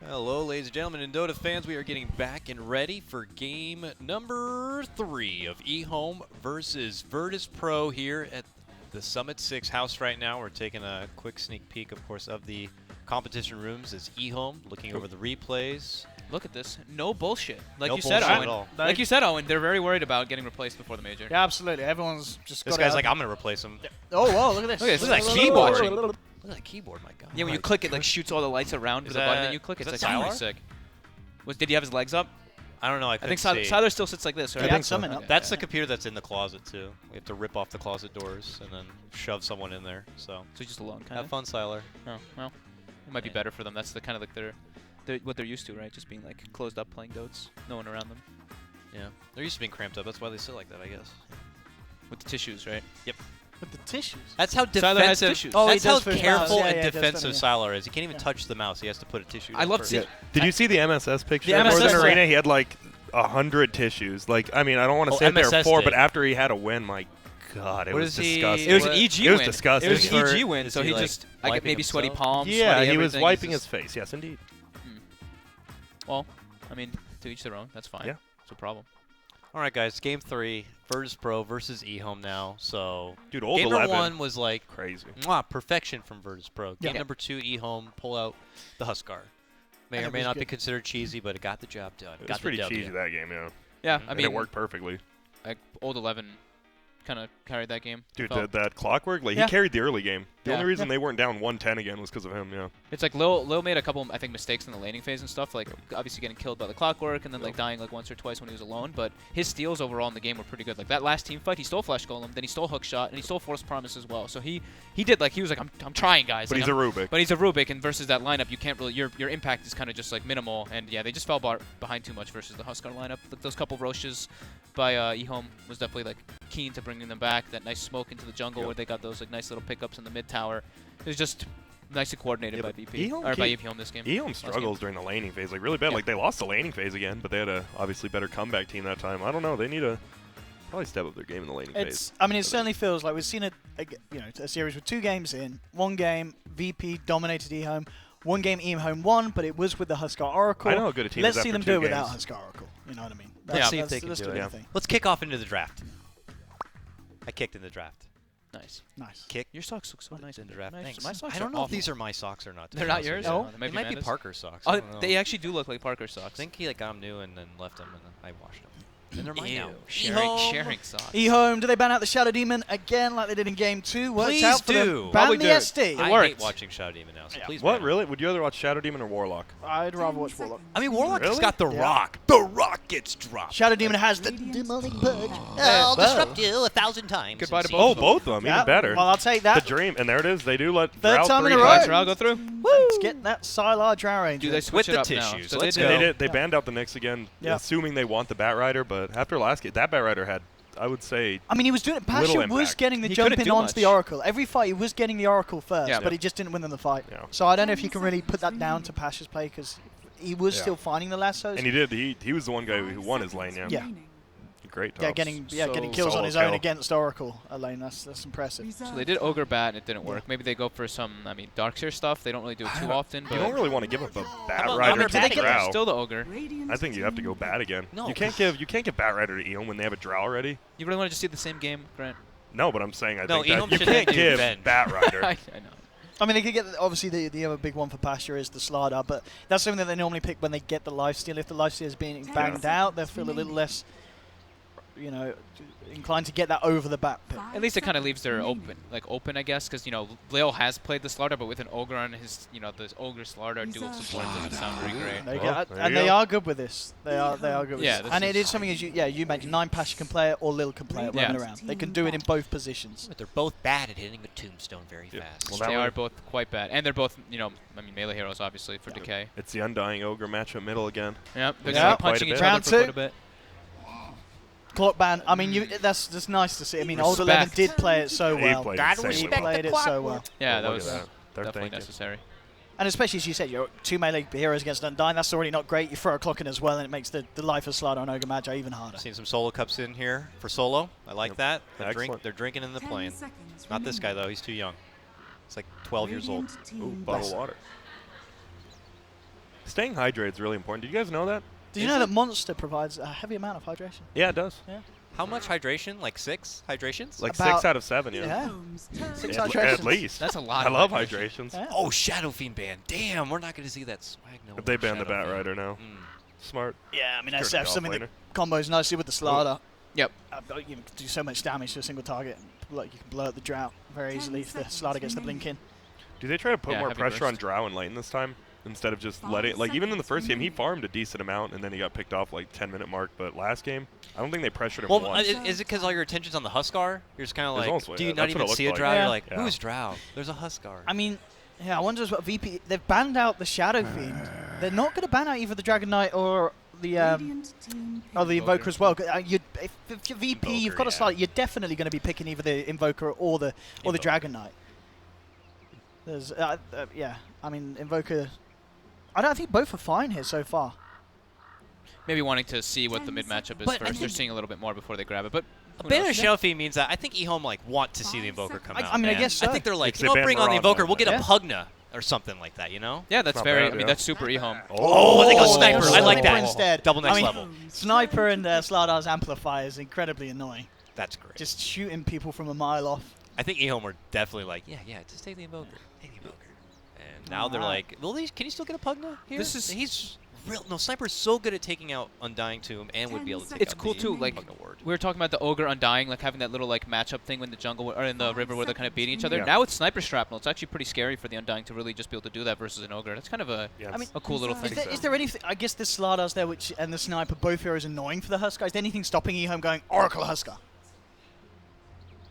Hello, ladies and gentlemen, and Dota fans. We are getting back and ready for game number 3 of EHOME versus virtus.pro here at the Summit 6 house right now. We're taking a quick sneak peek, of course, of the competition rooms as EHOME, looking over the replays. Look at this. No bullshit. Like No you said, bullshit Owen. at all. Like you said, Owen, they're very worried about getting replaced before the major. Yeah, absolutely. Everyone's just This got guy's like, I'm going to replace him. Oh, whoa, look at this. Look at this. Look at that keyboard. Look at that keyboard, my God. Yeah, when you click, it like shoots all the lights around Is the button that- that you click. is It's that like really Sylar? sick. Did he have his legs up? I don't know. I I think couldn't see. Sylar still sits like this, right? I think so. Okay, That's yeah. the computer that's in the closet, too. We have to rip off the closet doors and then shove someone in there. So So just alone, kind have of. fun, Sylar. Oh, well, it might be better for them. That's the kind of like what they're used to, right? Just being like closed up playing Dotes, no one around them, Yeah. They're used to being cramped up. That's why they sit like that, I guess. with the tissues, right? Yep. With the tissues. That's how Sylar has defensive. tissues. Oh, he That's how does for his careful mouse. Yeah, and yeah, he does defensive for Sylar is. He can't even Yeah. touch the mouse. He has to put a tissue. I down love first. seeing. Did you see the MSS picture? The for MSS the arena? one. He had like 100 tissues. Like, I mean, I don't want to Oh, say there MSS four, did. but after he had a win, my God, it What was is he- disgusting. It was an What- EG It was win. disgusting. It was an Is EG he- win, is so he, he like, just I get wiping maybe sweaty himself? palms. Yeah, sweaty he was everything. wiping He's his face. Yes, indeed. Well, I mean, to each their own. That's fine. Yeah. It's a problem. All right, guys. Game 3, virtus.pro versus EHOME now. So Dude, old game number 11. 1 was like Crazy. perfection from virtus.pro. Game Yeah. number 2, EHOME pull out the Huskar. May And or it may was not be good. considered cheesy, but it got the job done. It got was pretty the W. cheesy that game, yeah. Yeah, Mhm. I And mean, it worked perfectly. like old 11 kind of carried that game. Dude, Felt. that clockwork, like Yeah. he carried the early game. The Yeah. only reason they weren't down 110 again was because of him, yeah. It's like Lil made a couple, I think, mistakes in the laning phase and stuff, like obviously getting killed by the clockwork and then like dying like once or twice when he was alone. But his steals overall in the game were pretty good. Like that last team fight, he stole Flesh Golem, then he stole Hook Shot, and he stole Force Promise as well. So he did like he was like I'm trying, guys. But Like, he's a Rubik. But he's a Rubik, and versus that lineup, you can't really your impact is kind of just like minimal. And yeah, they just fell behind too much versus the Huskar lineup. Like those couple Roches by EHOME was definitely like keen to bringing them back. That nice smoke into the jungle Yep. where they got those like nice little pickups in the mid tower. It was just nicely coordinated Yeah, by but VP EHOME or by keep- EHOME this game. EHOME game. struggles during the laning phase, like really bad. Yeah. Like they lost the laning phase again, but they had a obviously better comeback team that time. I don't know. They need to probably step up their game in the laning phase. I mean, it certainly feels like we've seen a series with 2 games in. 1 game, VP dominated EHOME. 1 game, EHOME won, but it was with the Huskar Oracle. I know how good a team Let's is see after them 2 do it without games. Huskar Oracle. You know what I mean? Let's see if that's, they can that's do the it. good Yeah. thing. Let's kick off into the draft. I kicked in the draft. Nice. Nice. Kick Your socks look so nice in the draft. Nice. Thanks. My socks I don't are know if awful. these are my socks or not. to They're be not honest yours? with you. No? They might They be might be Amanda's. Parker socks. I Oh, don't know. they actually do look like Parker socks. I think he got them new and then left them, and then I washed them. And they're mine Ew. now. Sharing socks. EHOME, do they ban out the Shadow Demon again like they did in Game 2? Worked Please out for do. them. Probably Ban do. the SD. I worked. hate watching Shadow Demon now, so Yeah. please. What, ban it. really? Would you rather watch Shadow Demon or Warlock? I'd rather watch Warlock. I mean, Warlock has Really? got the Yeah. rock. The rock gets dropped. Shadow Demon has the demonic purge. I'll Bow. disrupt you 1,000 times. Goodbye and to see both Oh, if- both of them, Yeah, even better. Well, I'll take The that. dream, and there it is. They do let Third Drow time in 3 a row. times. I'll go through. Let's get that Sylar Drow Ranger. Do they switch With it the up now? tissues. So Let's they go. did. They Yeah. banned out the Knicks again, Yeah. assuming they want the Bat Rider, but after last game, that Bat Rider had, I would say, I mean, he was doing it. Little Pasha was impact. getting the He jump couldn't in do onto much. the Oracle. Every fight, he was getting the Oracle first, Yeah. but he just didn't win them the fight. Yeah. So I don't know if you can really put that down to Pasha's play because he was Yeah. still finding the lassos. and he did. He was the one guy who won his lane, yeah. Yeah. Great Yeah, tops. getting So- kills on Solo his own kill. against Oracle lane. That's impressive. So they did Ogre Bat and it didn't work. Maybe they go for some, Darkseer stuff. They don't really do it too often. You But don't really want to give up a Bat about Rider Ogre to Bat the again? Drow. Still the Ogre. I think you have to go Bat again. No. You can't give Bat Rider to EHOME when they have a Drow already. You really want to just see the same game, Grant? No, but I'm saying I No, think EHOME that you should can't do give Venge. Bat Rider. I know. I mean, they could get obviously the other big one for Pasha is the Slardar, but that's something that they normally pick when they get the lifesteal. If the lifesteal is being banged out, they'll feel a little less, inclined to get that over the bat pick. At least it kind of leaves their open, I guess, because Leo has played the Slardar, but with an Ogre on his, the Ogre Slardar dual support doesn't sound very great. They Well, get, there and you they go. are good with this. They are good with Yeah, this. this And it is- is something as you mentioned. 9 Pasha can play it or Lil can play it Yeah. running around. They can do it in both positions. But they're both bad at hitting a tombstone very Yeah. fast. Well, They that are way- both quite bad, and they're both, melee heroes obviously for Decay. It's the Undying Ogre matchup middle again. Yep, they're Yeah. gonna be Quite a punching bit. each other Round for two. quite a bit. Clock ban. I mean, that's just nice to see. I mean, Old 11 Respect. did play it so He well. played Gotta insanely He respect well. played the it so clockwork. well. Yeah, that Look was at that. They're definitely thinking. necessary. And especially as you said, you're 2 melee heroes against Undying. That's already not great. You throw a clock in as well, and it makes the life of Slardar and Ogre Magi even harder. Seen some solo cups in here for solo. I like Yep. that. Excellent. They're drinking in the plane. Not this guy though. He's too young. He's like 12 years old. Ooh, Bless. bottle water. Staying hydrated is really important. Did you guys know that? Did you know that Monster provides a heavy amount of hydration? Yeah, it does. Yeah. How much hydration? Like 6 hydrations? Like About- 6 out of 7, yeah. Yeah. 6 At hydrations. least. That's a lot. I of love hydration. hydrations. Yeah. Oh, Shadow Fiend ban. Damn, we're not going to see that swag no If they more. ban the Shadow Bat Fiend. Rider now. Smart. Yeah, I mean, Sure, SF, the something offlaner. that combos nicely with the Slardar. Yep. You can do so much damage to a single target. Like, you can blow up the Drought very easily if the Slardar gets the blink in. Do they try to put Yeah, more heavy pressure on burst. Drow in lane this time? Instead of just letting, like, even in the first game, he farmed a decent amount, and then he got picked off like 10-minute mark. But last game, I don't think they pressured him Well, once. is it because all your attention's on the Huskar? You're just kind of There's like, also- do you yeah, not that's what it even looks see a like. Drow? Yeah. You're like, Yeah. who's Drow? There's a Huskar. I mean, yeah, I wonder just what VP... They've banned out the Shadow Fiend. They're not going to ban out either the Dragon Knight or the Invoker as well. If you're VP, you've Invoker, got to yeah. start. You're definitely going to be picking either the Invoker or the Dragon Knight. There's, yeah, I mean, Invoker... I think both are fine here so far. Maybe wanting to see what the mid matchup is But I first. They're think- seeing a little bit more before they grab it. But A who ban of knows? Shadow Fiend means that I think EHOME like want to see the Invoker come out. I mean, I man. guess so. I think they're like, Because you they know, banned bring on the Mirage Invoker. now. We'll get Yeah. a Pugna or something like that, you know? Yeah, that's Not very. bad, I mean, yeah. that's super EHOME. Oh, I think a Oh, sniper. I like Sniper that. instead. Double next I mean, level. Sniper and Slardar's Amplifier is incredibly annoying. That's great. Just shooting people from a mile off. I think EHOME were definitely like, yeah, just take the Invoker. Take the Invoker. And now they're like, well, can you still get a Pugna here? This is- He's real. No, Sniper's so good at taking out Undying Tomb and would be able to take It's out cool the too, like, Pugna Ward. We were talking about the Ogre Undying, like having that little like matchup thing in the jungle or in the river where they're kind of beating each other. Yeah. Now with Sniper Shrapnel, it's actually pretty scary for the Undying to really just be able to do that versus an Ogre. That's kind of a, Yeah, I mean, a cool little Is thing. there anything? I guess the Slardar's there, and the Sniper, both heroes annoying for the Huskar. Is there anything stopping EHOME going Oracle Huskar?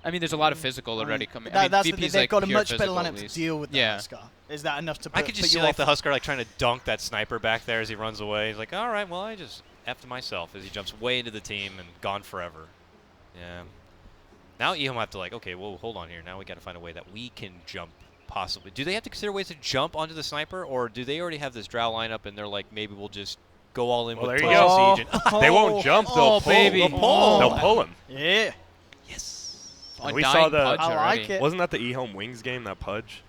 I mean, there's a lot of physical already coming. I mean, That's VP's they've like got a pure much better physical lineup at to least. deal with the Yeah. Huskar. Is that enough to put, I could just put see you like off? the Huskar like trying to dunk that Sniper back there as he runs away. He's like, all right, well, I just effed myself as he jumps way into the team and gone forever. Yeah. Now EHOME have to like, okay, well, hold on here. Now we got to find a way that we can jump possibly. Do they have to consider ways to jump onto the Sniper, or do they already have this Drow lineup and they're like, maybe we'll just go all in Well, with there you Total go. Siege and They won't jump. They'll oh, pull. baby. They'll pull. They'll pull him. Yeah. yes. And we Undying saw the- Pudge I like already. it. Wasn't that the EHOME Wings game? That Pudge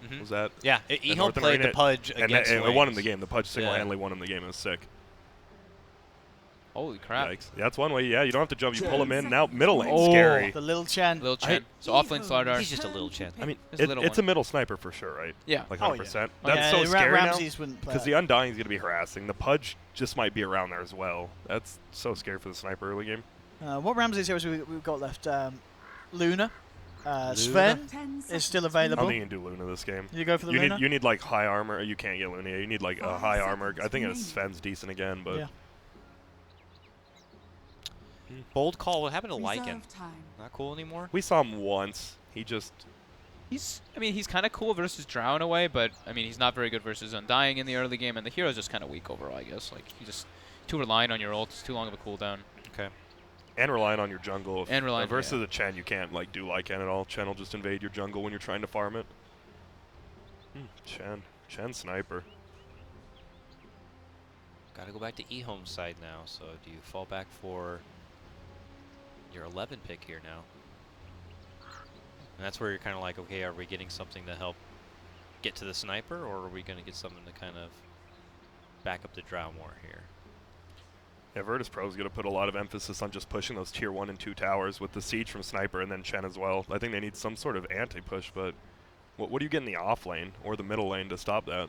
Mhm. was that? Yeah, the EHOME Northern played the Arena- Pudge And against it won him the Wings. game. The Pudge single-handedly won him the game. It was sick. Holy crap. Yikes. Yeah, that's one way. Yeah, you don't have to jump. You pull him in. Now middle lane, Oh. scary. The little Chen. Little Chen. So offlane Slardar. He's just a little chin. I mean, It's a little it's a one. middle sniper for sure, right? Yeah. Like Oh, 100%. yeah. That's Yeah, so scary now. Ramses wouldn't play Because it. the Undying's going to be harassing. The Pudge just might be around there as well. That's so scary for the sniper early game. What Ramses heroes we've got left? Luna. Sven is still I available. don't think you can do Luna this game. You go for the You Luna? need like high armor. You can't get Luna. You need like a high armor. I think Sven's decent again, but Yeah. Bold call. What happened to Lycan? Not cool anymore? we saw him once. He just I mean, he's kind of cool versus Drow in a way, but I mean, he's not very good versus Undying in the early game, and the hero's just kind of weak overall, I guess. Like, you just too reliant on your ult. It's too long of a cooldown. Okay. and relying on your jungle. And relying- versus yeah. a Chen, you can't like do Lycan at all. Chen will just invade your jungle when you're trying to farm it. Chen sniper. Got to go back to EHOME's side now. So do you fall back for your 11 pick here now? And that's where you're kind of like, okay, are we getting something to help get to the sniper, or are we going to get something to kind of back up the Drow more here? Yeah, virtus.pro is going to put a lot of emphasis on just pushing those tier 1 and 2 towers with the siege from sniper and then Chen as well. I think they need some sort of anti-push, but what do you get in the off lane or the middle lane to stop that?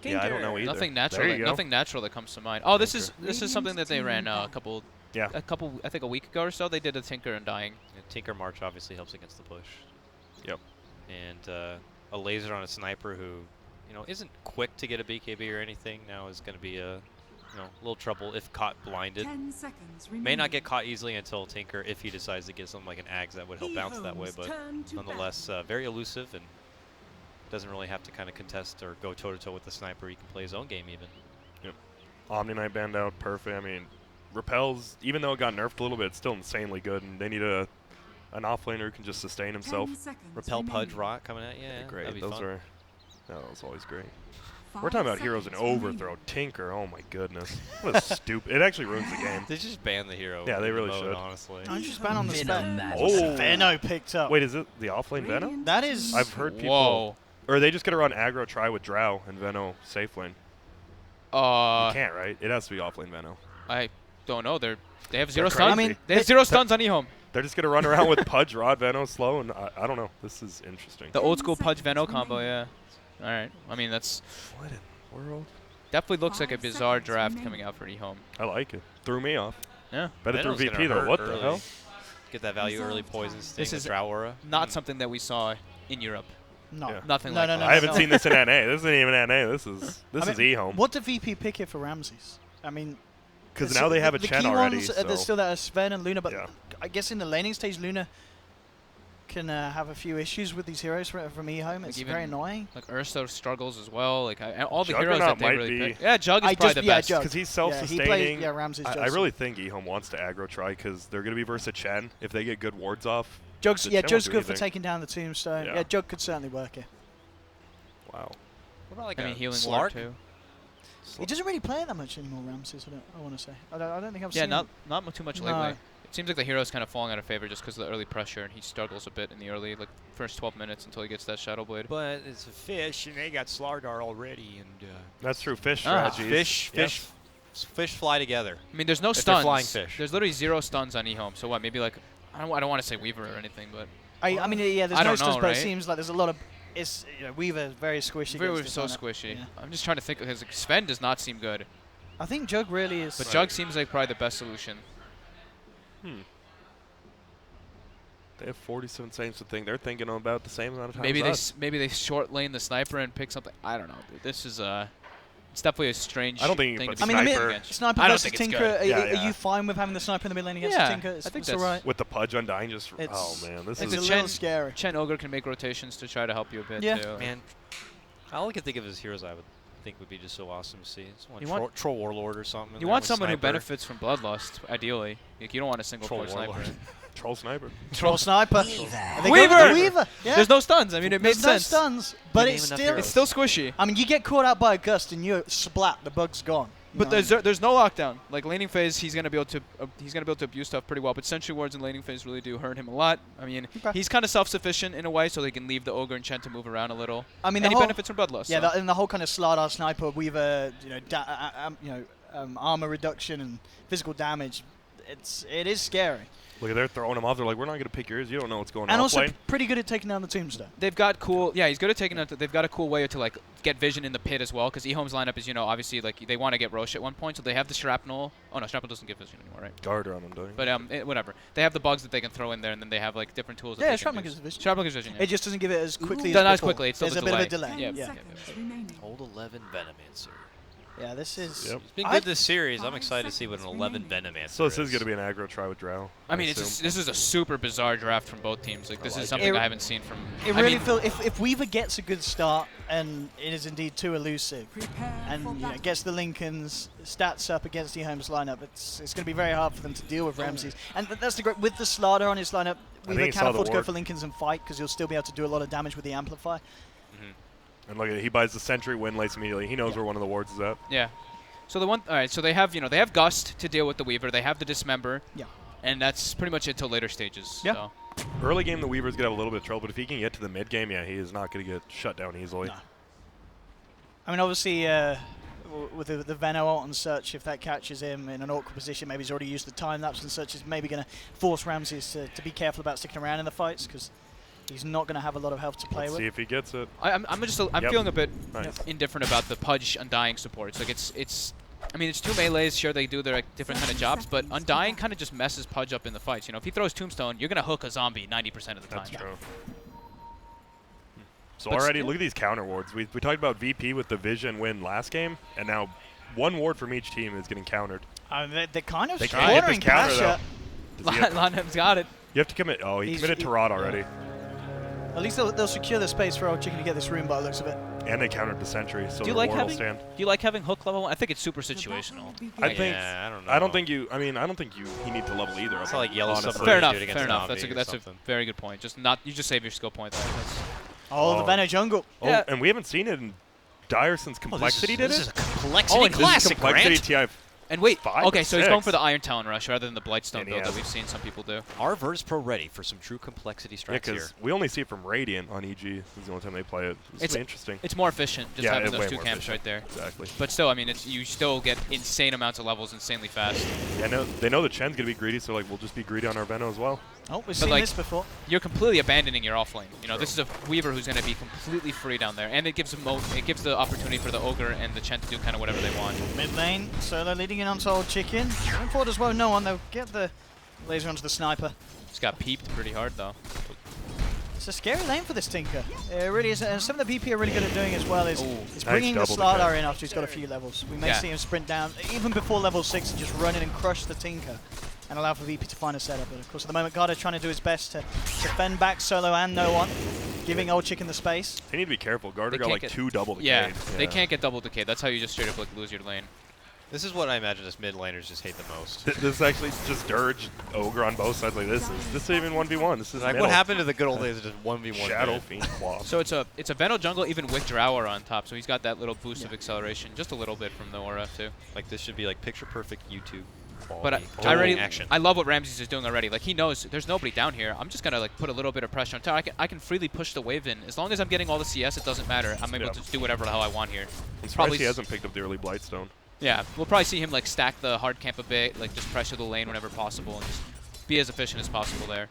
Yeah, I don't know either. Nothing There natural. you go. Nothing natural that comes to mind. Oh, this is something that they ran Yeah. I think a week ago or so. They did a Tinker Undying. Yeah, Tinker March obviously helps against the push. Yep. And a laser on a sniper who, you know, isn't quick to get a BKB or anything now is going to be a little trouble if caught blinded. 10 seconds May not get caught easily until Tinker, if he decides to get something like an Ags that would help bounce that way, but nonetheless very elusive and doesn't really have to kind of contest or go toe-to-toe with the sniper. He can play his own game even. Yep. Omni Knight banned out, perfect. I mean, Repel's, even though it got nerfed a little bit, it's still insanely good, and they need an offlaner who can just sustain himself. Repel Pudge Rot coming at you. Yeah, Great. that'd be Those fun. are. No, that was always great. We're talking about heroes in overthrow. Tinker, oh my goodness. What a stupid. It actually ruins the game. They just ban the hero. Yeah, they in the really mode, should. honestly. I just ban on the spec. Oh. Veno picked up. Wait, is it the offlane Venom? That is. I've heard people. Whoa. Or are they just going to run aggro try with Drow and Veno safe lane? You can't, right? It has to be off lane Veno. I don't know. They have 0 They're stuns. crazy. I mean, They have 0 stuns on EHOME. They're just going to run around with Pudge, Rod, Veno, slow, and I don't know. This is interesting. The old school Pudge Veno combo, yeah. All right. I mean, that's What in the world? definitely looks like a bizarre draft coming out for EHOME. I like it. Threw me off. Yeah. Better through Veno's gonna VP, though. hurt What early. the hell? Get that value early poison sting This with is Drow Aura. Not something that we saw in Europe. No. Yeah. Nothing No, like no, that. no, I haven't no. seen this in NA. This isn't even NA. This is I mean, EHOME. What did VP pick here for Ramses? I mean, Because the- now they have a the Chen key already. ones, So. there's still that Sven and Luna, but Yeah. I guess in the laning stage, Luna can have a few issues with these heroes from EHOME. It's even very annoying. Like Ursa struggles as well. Like all the heroes Juggernaut that they might really be- pick. Yeah, Jug is I probably just- the yeah, best. Jug. Because he's Yeah, self-sustaining. he plays, yeah, Ramses I does. really think EHOME wants to aggro try because they're going to be versus Chen. If they get good wards off, Jug's, the yeah, Chen Jug's won't do good for anything. taking down the tombstone. Yeah. Yeah, Jug could certainly work here. wow. What about like I mean, a healing Slark? ward too. He doesn't really play that much anymore, Ramses. I want to say. I don't think I've Yeah, seen. not too much No. lately. It seems like the hero's kind of falling out of favor just because of the early pressure, and he struggles a bit in the early, like, first 12 minutes until he gets that Shadow Blade. But it's a fish, and they got Slardar already, and That's true. Fish Ah, strategies. fish fly together. I mean, there's no If they're stuns. flying fish. There's literally 0 stuns on EHOME. So what? Maybe like I don't want to say Weaver or anything, but I mean, yeah, there's I no don't stuns, know, but it right? seems like there's a lot of. Weaver very squishy. Weaver against was so this lineup. squishy. Yeah. I'm just trying to think because Sven does not seem good, I think Jug really is. but Jug seems like probably the best solution. They have 47 seconds to think. They're thinking about the same amount of time. Maybe they short lane the sniper and pick something. I don't know, dude. This is it's definitely a strange I don't think you thing put to be I mean, playing Sniper- against. Sniper I don't versus think it's Tinker. good. Are, Yeah, are yeah. you fine with having the sniper in the mid lane against Yeah, the Tinker? It's, I think it's all that's- right. With the Pudge Undying, just oh It's- man, this It's a a is Chen- little scary. Chen Ogre can make rotations to try to help you a bit Yeah. too. Man, all I can think of is heroes I would think would be just so awesome to see. It's one You Troll, want- Troll Warlord or something. in You there want with someone who Sniper. benefits from Bloodlust, ideally. Like, you don't want a single Troll core sniper. Warlord. Troll Sniper. Troll Sniper. And they go Weaver! with the Weaver. Yeah. There's no stuns. I mean, it made There's no sense. stuns, but Didn't it's even enough still. heroes. It's still squishy. I mean, you get caught out by a gust and you splat. The bug's gone. You But know? there's no lockdown. Like laning phase, he's gonna be able to abuse stuff pretty well. But sentry wards and laning phase really do hurt him a lot. I mean, Okay. he's kind of self-sufficient in a way, so they can leave the ogre and Chen to move around a little. I mean, And the he whole, benefits from bloodlust. yeah, so. and the whole kind of Slardar Sniper Weaver, armor reduction and physical damage. It is scary, Look, they're throwing him off. They're like, we're not going to pick yours. You don't know what's going and on. also Lane. pretty good at taking down the tombstone. They've got cool. Yeah, he's good at taking out. They've got a cool way to like get vision in the pit as well. Because EHOME's lineup is, obviously like they want to get Roche at one point, so they have the shrapnel. Oh no, shrapnel doesn't give vision anymore, right? Guard around him, doing. But whatever. They have the bugs that they can throw in there, and then they have like different tools. Yeah, that they shrapnel can gives use. vision. Shrapnel gives vision. Yeah. It just doesn't give it as quickly. Not as as before. quickly. It's still There's the a bit of a delay. delay. Yeah, Yeah. Hold 11 Venomancer. Yeah, this is. Yep. It's been I- good this series. I'm excited to see what an 11 Venomancer So this is is. going to be an aggro try with Drow. I mean, assume. this is a super bizarre draft from both teams. Like, this like is something it. I haven't seen from. It I really mean, feels if Weaver gets a good start and it is indeed too elusive, and gets the Lincoln's stats up against EHOME's lineup, it's going to be very hard for them to deal with Ramses. And that's the great with the Slardar on his lineup. think Weaver he can saw the afford to go ward. for Lincolns and fight because he'll still be able to do a lot of damage with the amplify. And look, he buys the Sentry, win lates immediately. He knows where one of the wards is at. yeah. So all right. So they have they have Gust to deal with the Weaver. They have the Dismember. Yeah. And that's pretty much it till later stages. Yeah. So. Early game, the Weaver's going to have a little bit of trouble, but if he can get to the mid game, yeah, he is not going to get shut down easily. No. I mean, obviously, with the Veno ult and such, if that catches him in an awkward position, maybe he's already used the time lapse and such, is maybe going to force Ramses to be careful about sticking around in the fights because he's not going to have a lot of health to play Let's with. see if he gets it. I'm Yep. feeling a bit Nice. indifferent about the Pudge Undying supports. Like I mean, it's two melees. Sure, they do their different kind of jobs, but Undying kind of just messes Pudge up in the fights. If he throws Tombstone, you're gonna hook a zombie 90% of the time. That's true. So But already, still- look at these counter wards. We talked about VP with the Vision win last game, and now one ward from each team is getting countered. They're kind of They can't hit ordering this counter, Pasha. though. Does he have- Lanham's got it. you have to commit. Oh, he He's- committed to Rod already. At least they'll secure the space for Old Chicken to get this room by the looks of it. And they countered the Sentry, so Do you the like ward will having? stand. Do you like having hook level? I think it's super situational. I think. Yeah, I don't know. I don't think you. I mean, I don't think he need to level either. It's not like Yellow honestly. Submarine. Fair enough. do it against Fair enough. zombie or That's a something. very good point. You just save your skill point there. That's, Oh, the Oh. Veno jungle. Oh, Yeah. and we haven't seen it in Dire since Complexity did This it. is a complexity Oh, and this is classic, Complexity Grant. TI. And wait, 5 okay, to so he's going 6. for the Iron Talon rush rather than the Blightstone And he build that has- we've seen some people do. Are Virtus.pro ready for some true complexity Yeah, strikes here? because we only see it from Radiant on EG. This is the only time they play it. This is interesting. It's more efficient just Yeah, having it's those way 2 more camps efficient. right there. Exactly. But still, I mean, you still get insane amounts of levels insanely fast. Yeah, no, they know the Chen's going to be greedy, so like we'll just be greedy on our Veno as well. Oh, we've seen like, this before. You're completely abandoning your offlane. You know, this is a Weaver who's going to be completely free down there, and it gives the opportunity for the Ogre and the Chen to do kind of whatever they want. Mid lane, Solo leading in onto Old Chicken. Going forward as well, no one. They'll get the laser onto the sniper. Just got peeped pretty hard though. It's a scary lane for this Tinker. It really is. And some of the BP are really good at doing as well is Nice bringing the double Slardar decay. in after he's got a few levels. We may Yeah. see him sprint down, even before level 6, and just run in and crush the Tinker and allow for VP to find a setup. But of course, at the moment, Garda trying to do his best to fend back Solo and no one, giving Old Chicken the space. They need to be careful. Garter They got can't like get- 2 double decayed. Yeah, they can't get double decay. That's how you just straight up like lose your lane. This is what I imagine us mid laners just hate the most. This is actually just Dirge Ogre on both sides like this. This isn't even 1v1. This is Like middle. what happened to the good old days of just 1v1? Shadow mid? Fiend Claw. So it's a Veno jungle even with Drower on top, so he's got that little boost of acceleration, just a little bit from the aura too. Like this should be like picture perfect YouTube But quality. I already, action. I love what Ramses is doing already. Like he knows there's nobody down here. I'm just gonna like put a little bit of pressure on top. I can freely push the wave in as long as I'm getting all the CS. It doesn't matter. I'm able to just do whatever the hell I want here. I'm surprised probably he hasn't picked up the early Blightstone. Yeah, we'll probably see him like stack the hard camp a bit, like just pressure the lane whenever possible, and just be as efficient as possible there.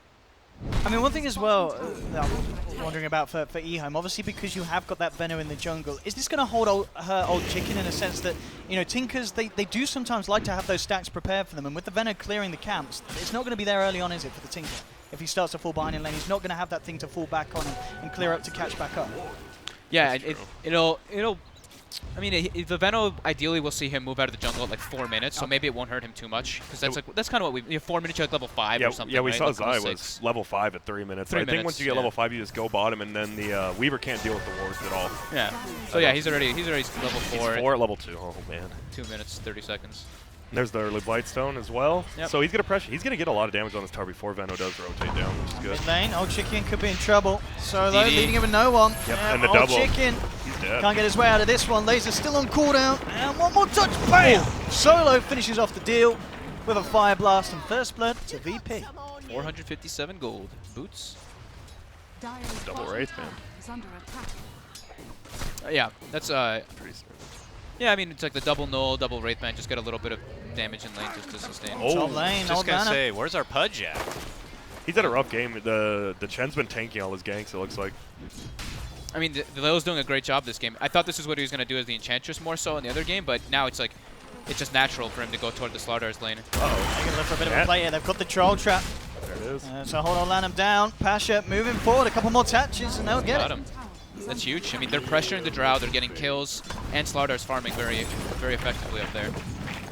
I mean, one thing as well that I'm wondering about for EHOME, obviously because you have got that Veno in the jungle, is this going to hold her Old Chicken in a sense that, you know, Tinkers, they do sometimes like to have those stacks prepared for them, and with the Veno clearing the camps, it's not going to be there early on, is it, for the Tinker? If he starts to fall behind in lane, he's not going to have that thing to fall back on and clear up to catch back up. Yeah, it'll. I mean, the Veno ideally we'll see him move out of the jungle at like 4 minutes, so maybe it won't hurt him too much because that's kind of what we 4 minutes. You're like level 5 or something. Yeah, we right? saw Like level Zai was 6. level 5 at 3 minutes. 3 I think minutes, once you get yeah. level 5, you just go bottom, and then the Weaver can't deal with the wards at all. Yeah. So yeah, he's already level 4. He's 4 at level 2. Oh man. 2 minutes 30 seconds. And there's the early Blightstone as well. Yep. So he's gonna pressure. He's gonna get a lot of damage on this tower before Veno does rotate down, which is good. Mid lane, Old Chicken could be in trouble. Solo DD. leading him with no one. Yep, and the Old double. Chicken He's dead. can't get his way out of this one. Laser still on cooldown. And one more touch. Bam! Solo finishes off the deal with a Fire Blast and first blood to VP. 457 gold. Boots. Double Wraith, man. Yeah, that's Pretty smooth. yeah. I mean, it's like the double null, double wraithman. Just get a little bit of damage in lane just to sustain. Oh. Top lane, Just Old gonna Mana. say, where's our Pudge at? He's had a rough game. The Chen's been tanking all his ganks, it looks like. I mean, the Lilo's doing a great job this game. I thought this is what he was going to do as the Enchantress more so in the other game, but now it's like, it's just natural for him to go toward the Slardar's lane. They're going to look for a bit of a Yeah. play here. They've got the Troll Trap. There it is. So hold on, land him down. Pasha moving forward. A couple more touches and they'll get Got it. him. That's huge. I mean, they're pressuring the Drow, they're getting kills, and Slardar's farming very effectively up there.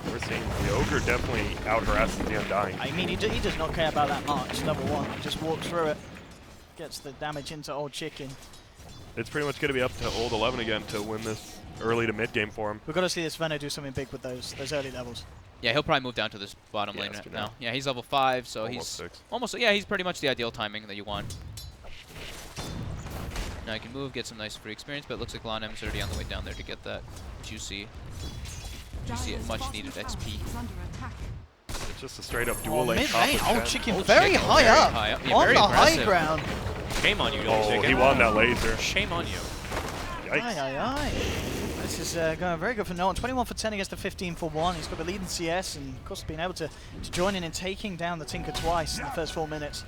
We're seeing the Ogre definitely out-harasses the Undying. I mean, he does not care about that much. Level 1. He just walks through it. Gets the damage into Old Chicken. It's pretty much going to be up to old 11 again to win this early to mid game for him. We've got to see this Veno do something big with those early levels. Yeah, he'll probably move down to this bottom Yeah, lane let's right do now. that. Yeah, he's level 5, so Almost he's 6. almost, yeah, he's pretty much the ideal timing that you want. Now he can move, get some nice free experience, but it looks like Lonem's already on the way down there to get that juicy much needed XP. It's just a straight up dual lane Mid top lane, with Old Chen. Chicken Old very Chicken, high very up. high up. Yeah, On very the high aggressive. ground. Shame on you, Oh, Old Chicken. he won that laser. Shame on you. Aye, Yikes. aye, aye. This is going very good for Nolan. 21 for 10 against the 15 for 1. He's got the lead in CS and, of course, being able to join in and taking down the Tinker twice in the first 4 minutes.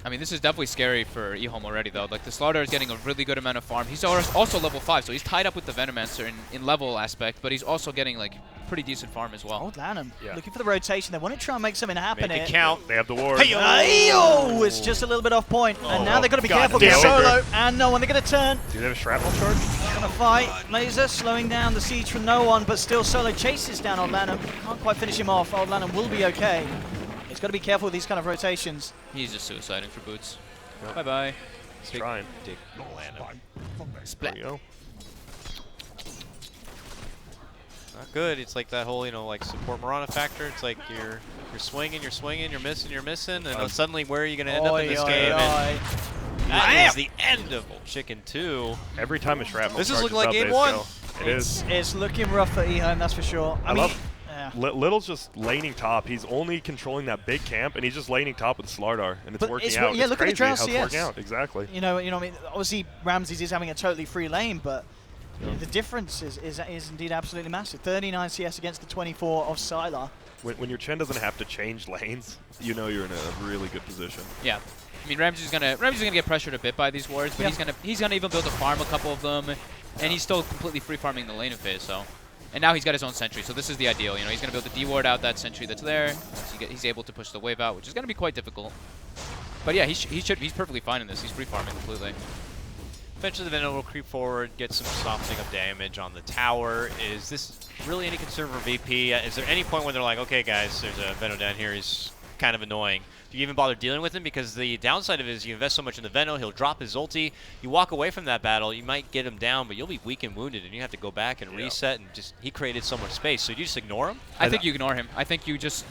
I mean, this is definitely scary for EHOME already, though. Like, the Slardar is getting a really good amount of farm. He's also level 5, so he's tied up with the Venomancer in level aspect, but he's also getting, like, pretty decent farm as well. Old Lanham Yeah. looking for the rotation. They want to try and make something happen Make here. it count. They have the ward. Hey-yo! Ayo! It's just a little bit off point. And now they've got to be God careful. damn it. Solo and no one. They're going to turn. Do they have a shrapnel charge? Going to fight. Laser slowing down the siege from no one, but still Solo chases down Old Lanham. Can't quite finish him off. Old Lanham will be okay. He's got to be careful with these kind of rotations. He's just suiciding for boots. Yep. Bye-bye. He's trying. Dick Lanham. There Splat. we go. Not good. It's like that whole, you know, like support Mirana factor. It's like you're swinging, you're missing, and suddenly where are you going to end up in this game? And that is the end of Old Chicken 2. Every time a shrapnel This is charges looking like up, game they one. go. It is. It's looking rough for EHOME, that's for sure. I mean, love Yeah. Little's just laning top. He's only controlling that big camp, and he's just laning top with Slardar, and it's working out. Yeah, it's look at the crazy Drow how it's CS. working out. Exactly. You know, I mean, obviously Ramses is having a totally free lane, but the difference is indeed absolutely massive. 39 CS against the 24 of Sylar. When your Chen doesn't have to change lanes, you know you're in a really good position. Yeah. I mean, Ramsey's gonna get pressured a bit by these wards, but he's gonna even be able to farm a couple of them, and he's still completely free farming the lane phase. So, and now he's got his own sentry, so this is the ideal. You know, he's gonna be able to de-ward out that sentry that's there. He's able to push the wave out, which is gonna be quite difficult. But yeah, he's perfectly fine in this. He's free farming completely. Eventually the Venom will creep forward, get some softening of damage on the tower. Is this really any concern for VP? Is there any point where they're like, okay guys, there's a Venom down here, he's kind of annoying. Do you even bother dealing with him? Because the downside of it is you invest so much in the Venom, he'll drop his ulti. You walk away from that battle, you might get him down, but you'll be weak and wounded, and you have to go back and reset, and he created so much space. So you just ignore him? I think you ignore him. I think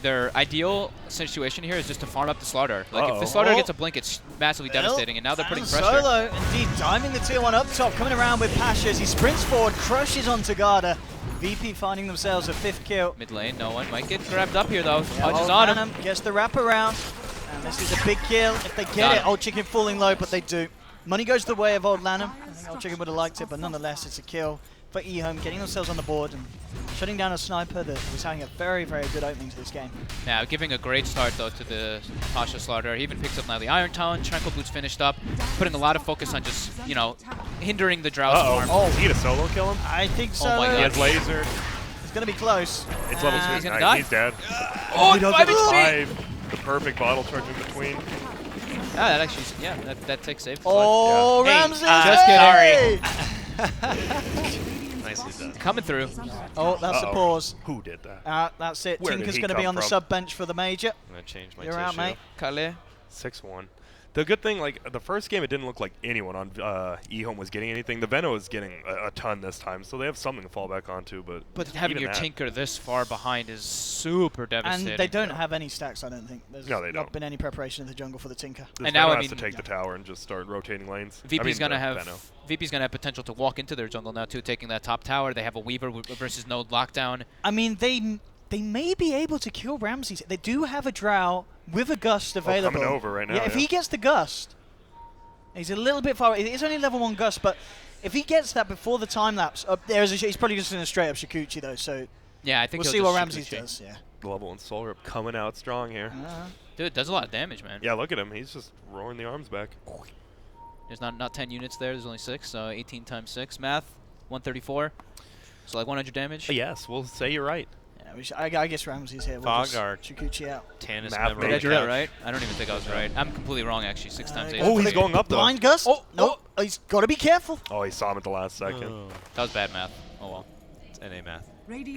their ideal situation here is just to farm up the Slaughter. Like, if the Slaughter gets a blink, it's massively devastating, and now they're putting pressure. Solo, indeed, diving the tier 1 up top, coming around with Pasha as he sprints forward, crushes onto Garda. VP finding themselves a 5th kill. Mid lane, no one might get grabbed up here though. Yeah, Hodge is on him. Gets the wrap around. And this is a big kill. If they get it, Old Chicken falling low, but they do. Money goes the way of Old Lanham. I think Old Chicken would have liked it, but nonetheless, it's a kill for EHOME, getting themselves on the board and shutting down a sniper that was having a very, very good opening to this game. Yeah, giving a great start though to the Pasha Slaughter. He even picks up now the Iron Talon. Tranquil Boots finished up, putting a lot of focus on just, you know, hindering the Drow's farm. Oh, is he gonna solo kill him? I think so. Oh my God. He has laser. It's going to be close. It's level 2. He's gonna die. He's dead. Oh, 5 HP! The perfect bottle charge in between. Ah, that actually, yeah, that takes safe. Oh, Yeah. Ramsey! Just kidding. Sorry. Nicely done. Coming through. Oh, that's a pause. Who did that? That's it. Where did Tinker's he going to be come on the from? sub bench for the major. I'm going to change my You're tissue. out, mate. Kale. 6-1. The good thing, like, the first game, it didn't look like anyone on EHOME was getting anything. The Veno is getting a ton this time, so they have something to fall back onto. But having even your that, Tinker this far behind is super devastating. And they don't have any stacks, I don't think. There's No, they not don't. been any preparation in the jungle for the Tinker. this And now, Veno I has mean, to take the tower and just start rotating lanes. VP's gonna Veno. have potential to walk into their jungle now too, taking that top tower. They have a Weaver versus Node lockdown. I mean, they may be able to kill Ramses. They do have a Drow with a Gust available. coming over right now, Yeah, if he gets the Gust, he's a little bit far away. It is only level 1 Gust, but if he gets that before the time lapse, he's probably just in a straight up Shikuchi though. So Yeah, I think we'll see what Ramses does. Yeah. Level 1 Soul Rip coming out strong here. Dude, does a lot of damage, man. Yeah, look at him. He's just roaring the arms back. There's not 10 units there. There's only 6, so 18 times 6. Math, 134. So like 100 damage. Yes, we'll say you're right. Yeah, I guess Ramses here. We'll Fog just or Shikuchi out. Tannis Math memory. Did I do Couch. that right? I don't even think I was right. I'm completely wrong, actually. 6 times 8. Oh, he's going up though. Blind Gust? Oh, no. He's got to be careful. Oh, he saw him at the last second. That was bad math. Oh well. It's NA math.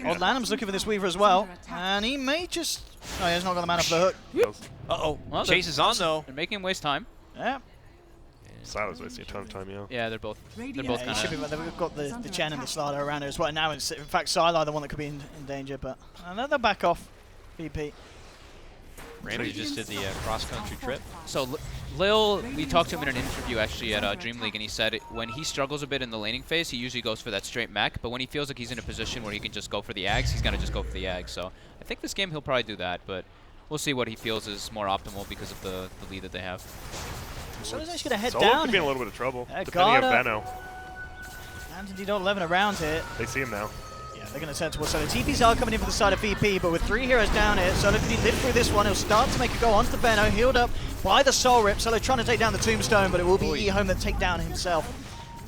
Old Lanham's looking for this Weaver as well. And he may just... Oh, he's not got the man off the hook. Uh-oh. Well, Chase is on, though. They're making him waste time. Yeah. Silas wasting a ton of time, yeah. Yeah, they're both Yeah, kind he should be, of. they've got the Chen and the Slider around her as well. And now, in fact, Sylar the one that could be in danger, but they'll back off. VP. Randy just did the cross-country trip. So Lil, we talked to him in an interview actually at Dream League, and he said when he struggles a bit in the laning phase, he usually goes for that straight mech. But when he feels like he's in a position where he can just go for the Ags, he's gonna just go for the Ags. So I think this game he'll probably do that, but we'll see what he feels is more optimal because of the lead that they have. So he's actually going to head Solo down. could be in a little bit of trouble, Yeah, depending on Garda. Veno. And indeed, all 11 around here. They see him now. Yeah, they're going to turn towards Solo. TPs are coming in for the side of VP, but with 3 heroes down here, Solo, did he live through this one? He'll start to make a go onto the Veno, healed up by the Soul Rip. Solo trying to take down the Tombstone, but it will be EHOME that take down himself.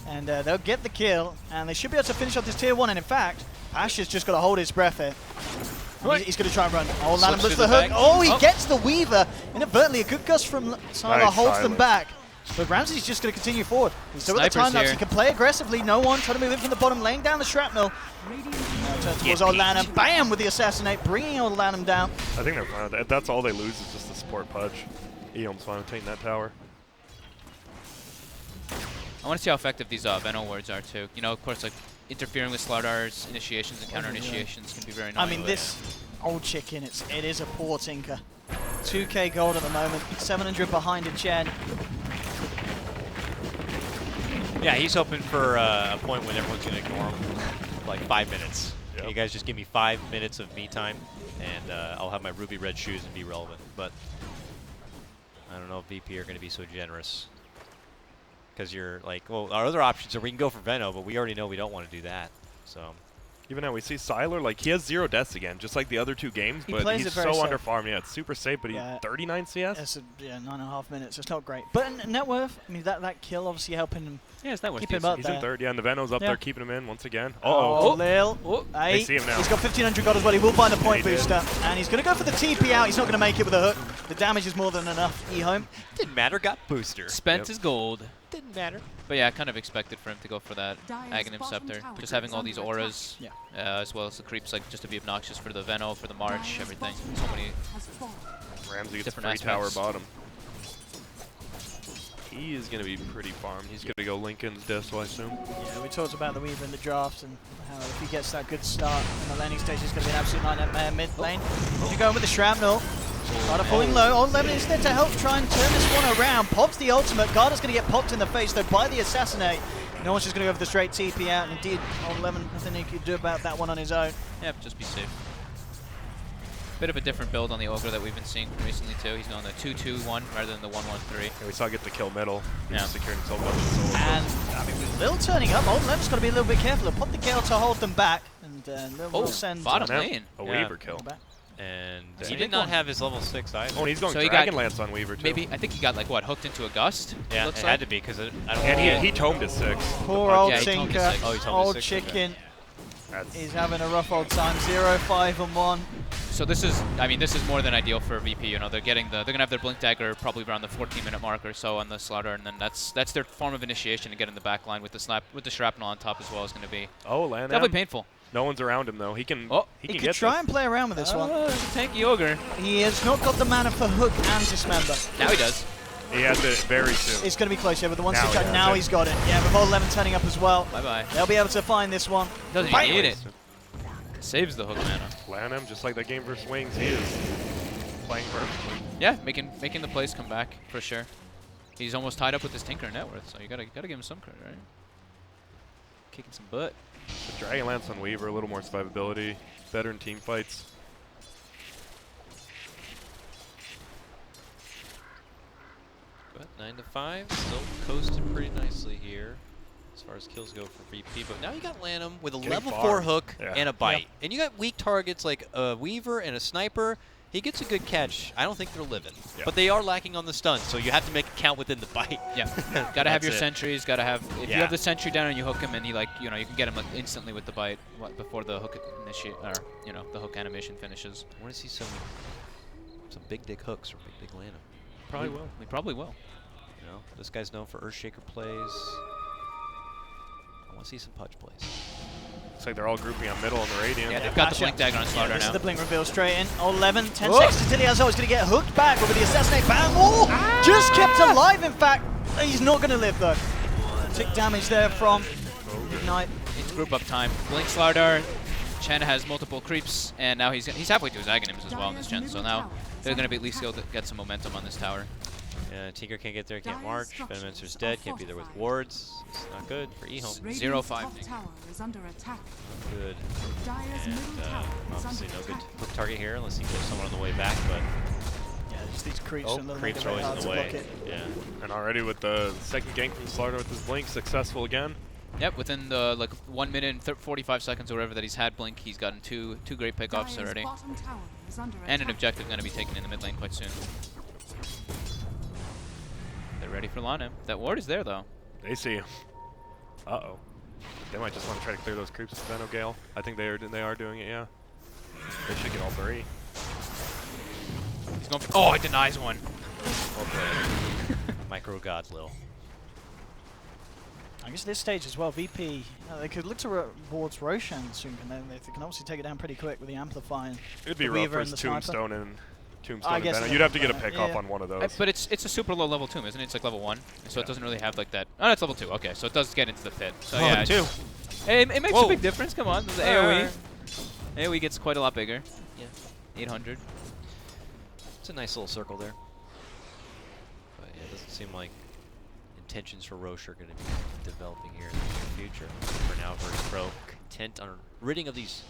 And they'll get the kill, and they should be able to finish off this tier 1. And in fact, Ash has just got to hold his breath here. He's going to try and run. Oh, Lanham looks the hook. Oh, he gets the Weaver. Inadvertently, a good gust from Sylar holds them back. But Ramsey's just going to continue forward. He's still got the time lapse. He can play aggressively. No one trying to move in from the bottom, laying down the shrapnel. Now turn towards Old Lanham. Bam! With the assassinate, bringing Old Lanham down. I think they're fine. That's all they lose is just the support pudge. EHOME's fine with taking that tower. I want to see how effective these Veno words are too. You know, of course, like interfering with Slardar's initiations and counter initiations can be very annoying. I mean, this Old Chicken, it is a poor Tinker. 2k gold at the moment, 700 behind a Chen. Yeah, he's hoping for a point when everyone's going to ignore him. Like 5 minutes. Can you guys just give me 5 minutes of me time, and I'll have my ruby red shoes and be relevant. But I don't know if VP are going to be so generous. Because you're like, well, our other options are we can go for Veno, but we already know we don't want to do that. So. Even now we see Siler, like, he has 0 deaths again, just like the other 2 games, but plays he's it very so safe. underfarmed. Yeah, it's super safe, but he's 39 CS? It's yeah, 9.5 minutes. It's not great. But net worth, I mean, that kill obviously helping him keep him up He's there. in 3rd, yeah, and the Veno's up there keeping him in once again. Oh, Lil. Hey, they see him now. He's got 1500 gold as well. He will find the point booster. And he's going to go for the TP out. He's not going to make it with a hook. The damage is more than enough. EHOME. Didn't matter, got booster. Spent his gold. Didn't matter. But yeah, I kind of expected for him to go for that Aghanim Scepter. Just having all these auras, as well as the creeps, like just to be obnoxious for the Veno, for the March, everything. So many Ramsey gets different 3 tower aspects. bottom. He is going to be pretty farmed. He's going to go Lincoln's Disc, I assume. Yeah, we talked about the Weaver in the draft and how if he gets that good start in the laning stage, it's going to be an absolute nightmare mid lane. You're going with the Shrapnel. Garda falling low. Old Lemon is there to help try and turn this one around. Pops the ultimate. Garda's going to get popped in the face though by the Assassinate. No one's just going to go for the straight TP out. And indeed, Old Lemon, nothing he could do about that one on his own. Yep, just be safe. Bit of a different build on the Ogre that we've been seeing recently too. He's going the 2-2-1 rather than the 1-1-3. Yeah, we saw get the kill middle. He's Yeah. securing himself up to solo. And, I mean, with Lil turning up, Old Lemon's got to be a little bit careful. He'll pop the Gale to hold them back. And Lil will send bottom Now, lane. a Yeah. Weaver kill. back. And That's he a did big not one. have his level 6 either. Oh, and he's going So he got Dragonlance on Weaver, too. Maybe, I think he got like what, hooked into a gust? Yeah, looks it like. had to be because I don't And he tomed his 6. Poor old Yeah, he told me Tinker, six. Oh, he told me old six, chicken. That's He's having a rough old time. 0-5-1. So this is, I mean, this is more than ideal for VP. You know, they're getting they're gonna have their Blink Dagger probably around the 14-minute mark or so on the Slaughter, and then that's their form of initiation to get in the back line with the Shrapnel on top as well is gonna be oh, Lanham. definitely painful. No one's around him, though. He can, He can could get try this. and play around with this one. It's a tanky Ogre. He has not got the mana for Hook and Dismember. Now he does. He has it very soon. It's going to be close, yeah, with the one Now stitch he has now it. he's got it. Yeah, with Old Lemon turning up as well. Bye-bye. They'll be able to find this one. Doesn't Bam! even need it. Saves the Hook mana. Lanham, just like that game versus Wings, he is playing perfectly. Yeah, making the plays come back for sure. He's almost tied up with his Tinker net worth, so you gotta give him some credit, right? Kicking some butt. The Dragonlance on Weaver, a little more survivability, better in team fights. But 9 to 5, still coasting pretty nicely here as far as kills go for VP. But now you got Lanham with a Getting level 4 farmed. hook Yeah. and a bite. And you got weak targets like a Weaver and a Sniper. He gets a good catch. I don't think they're living. Yeah. But they are lacking on the stun, so you have to make it count within the bite. Yeah, gotta have That's your it. sentries. Gotta have if you Yeah. have the sentry down and you hook him and he like you can get him like, instantly with the bite before the hook initiate or the hook animation finishes. I want to see some big dick hooks from big dick Lanham. Probably will. We probably will. You know, this guy's known for Earthshaker plays. I want to see some Pudge plays. Looks like they're all grouping on middle on the Radiant. Yeah, they've got the Gotcha. Blink Dagger on Slaughter This is now. the blink reveal straight in. Old Lemon, 10 Oh. seconds until he has always going to get hooked back with the Assassinate Bam. Oh, just kept alive, in fact. He's not going to live, though. Tick damage there from Ignite. It's group up time. Blink Slaughter. Chen has multiple creeps, and now he's halfway to his Aghanims as well in this gen. So now they're going to be at least able to get some momentum on this tower. Yeah, Tinker can't get there, can't march. Venomancer's dead, can't be there with wards. It's not good for EHOME. 0-5. Tower is under attack. Good. Dyer's And middle tower is obviously under no good attack. hook target here unless he gets someone on the way back, but Yeah, just these creeps oh, and the creeps are always in the way. Yeah. And already with the second gank from Slaughter with his Blink, successful again. Yep, within the 1 minute and 45 seconds or whatever that he's had Blink, he's gotten two great pickoffs Dyer's already. bottom tower is under And an attack. objective going to be taken in the mid lane quite soon. They're ready for Lanham. That ward is there though. They see him. Uh-oh. They might just want to try to clear those creeps with Veno Gale. I think they are doing it, yeah. They should get all 3. He's going for, oh, it denies one. Well played. Micro God Lil. I guess at this stage as well, VP, they could look towards Roshan soon, and then they can obviously take it down pretty quick with the amplifying. It'd be The rough Weaver versus and the Sniper. Tombstone I and guess Veno. so. You'd have to get a pick Yeah. off on one of those. But it's a super low level tomb, isn't it? It's like level 1, so Yeah. it doesn't really have like that. Oh, it's level 2. Okay, so it does get into the pit. So Oh, yeah, 2. it's- Hey, it makes Whoa. a big difference. Come on, the AOE. AOE gets quite a lot bigger. Yeah. 800. It's a nice little circle there. But yeah, it doesn't seem like intentions for Roche are going to be developing here in the near future. For now, virtus.pro content on ridding of these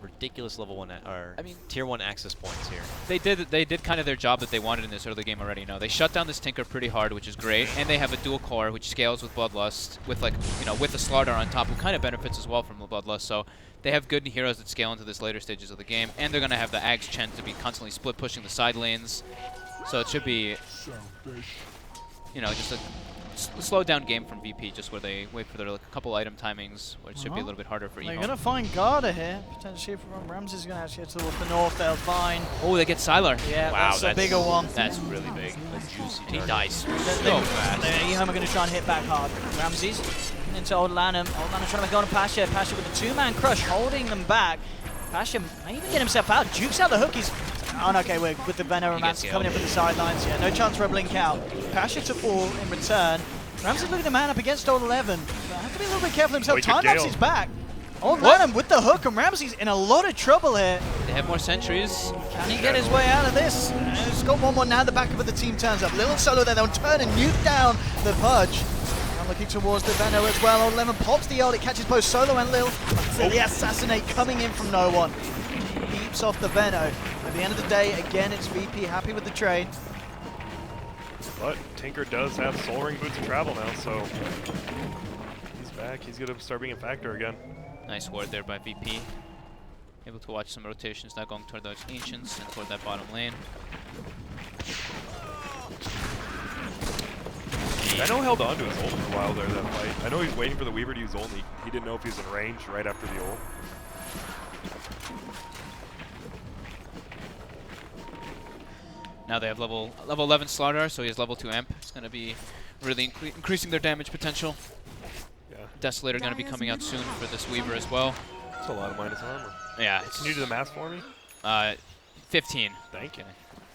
ridiculous level 1 or I mean, tier 1 access points here. They did kind of their job that they wanted in this early game already. They shut down this Tinker pretty hard, which is great, and they have a dual core which scales with Bloodlust, with like with the Slardar on top, who kind of benefits as well from the Bloodlust. So they have good heroes that scale into this later stages of the game, and they're gonna have the Ags Chen to be constantly split pushing the side lanes. So it should be, just a slow down game from VP, just where they wait for their like, couple item timings, where it should be a little bit harder for They're EHOME. going to find Garda here, potentially. If Ramsey's going to actually head towards the north, they'll find. Oh, they get Sylar. Yeah, Wow, that's a bigger one. That's really big. And he dies so They- fast. EHOME are going to try and hit back hard. Ramsey's into Old Lanham. Old Lanham trying to go on Pasha. Pasha with a two-man crush holding them back. Pasha may even get himself out. Jukes out the hook. He's okay with the Venom Romance coming in from the sidelines. Yeah, no chance for a blink out. Pasha to fall in return. Ramsey's looking to man up against Old 11. But I have to be a little bit careful himself. Time Lapse is back. Old Lanham with the hook, and Ramsey's in a lot of trouble here. They have more sentries. Can he get his way out of this? He's got one more now. The back of the team turns up. Little solo there. They'll turn and nuke down the Pudge. Now looking towards the Venno as well. Old Lemon pops the ult. It catches both Solo and Lil. The Assassinate coming in from no one. Beeps off the Venno. At the end of the day, again, it's VP happy with the trade. But Tinker does have Soul Ring Boots of Travel now, so he's back. He's going to start being a factor again. Nice ward there by VP. Able to watch some rotations now going toward those Ancients and toward that bottom lane. Benno held on to his ult for a while there, that fight. I know he's waiting for the Weaver to use ult. He didn't know if he was in range right after the ult. Now they have level 11 Slardar, so he has level 2 Amp. It's going to be really increasing their damage potential. Yeah. Desolator going to be coming out soon for this Weaver as well. That's a lot of minus armor. Yeah. Can you do the math for me? 15. Thank you.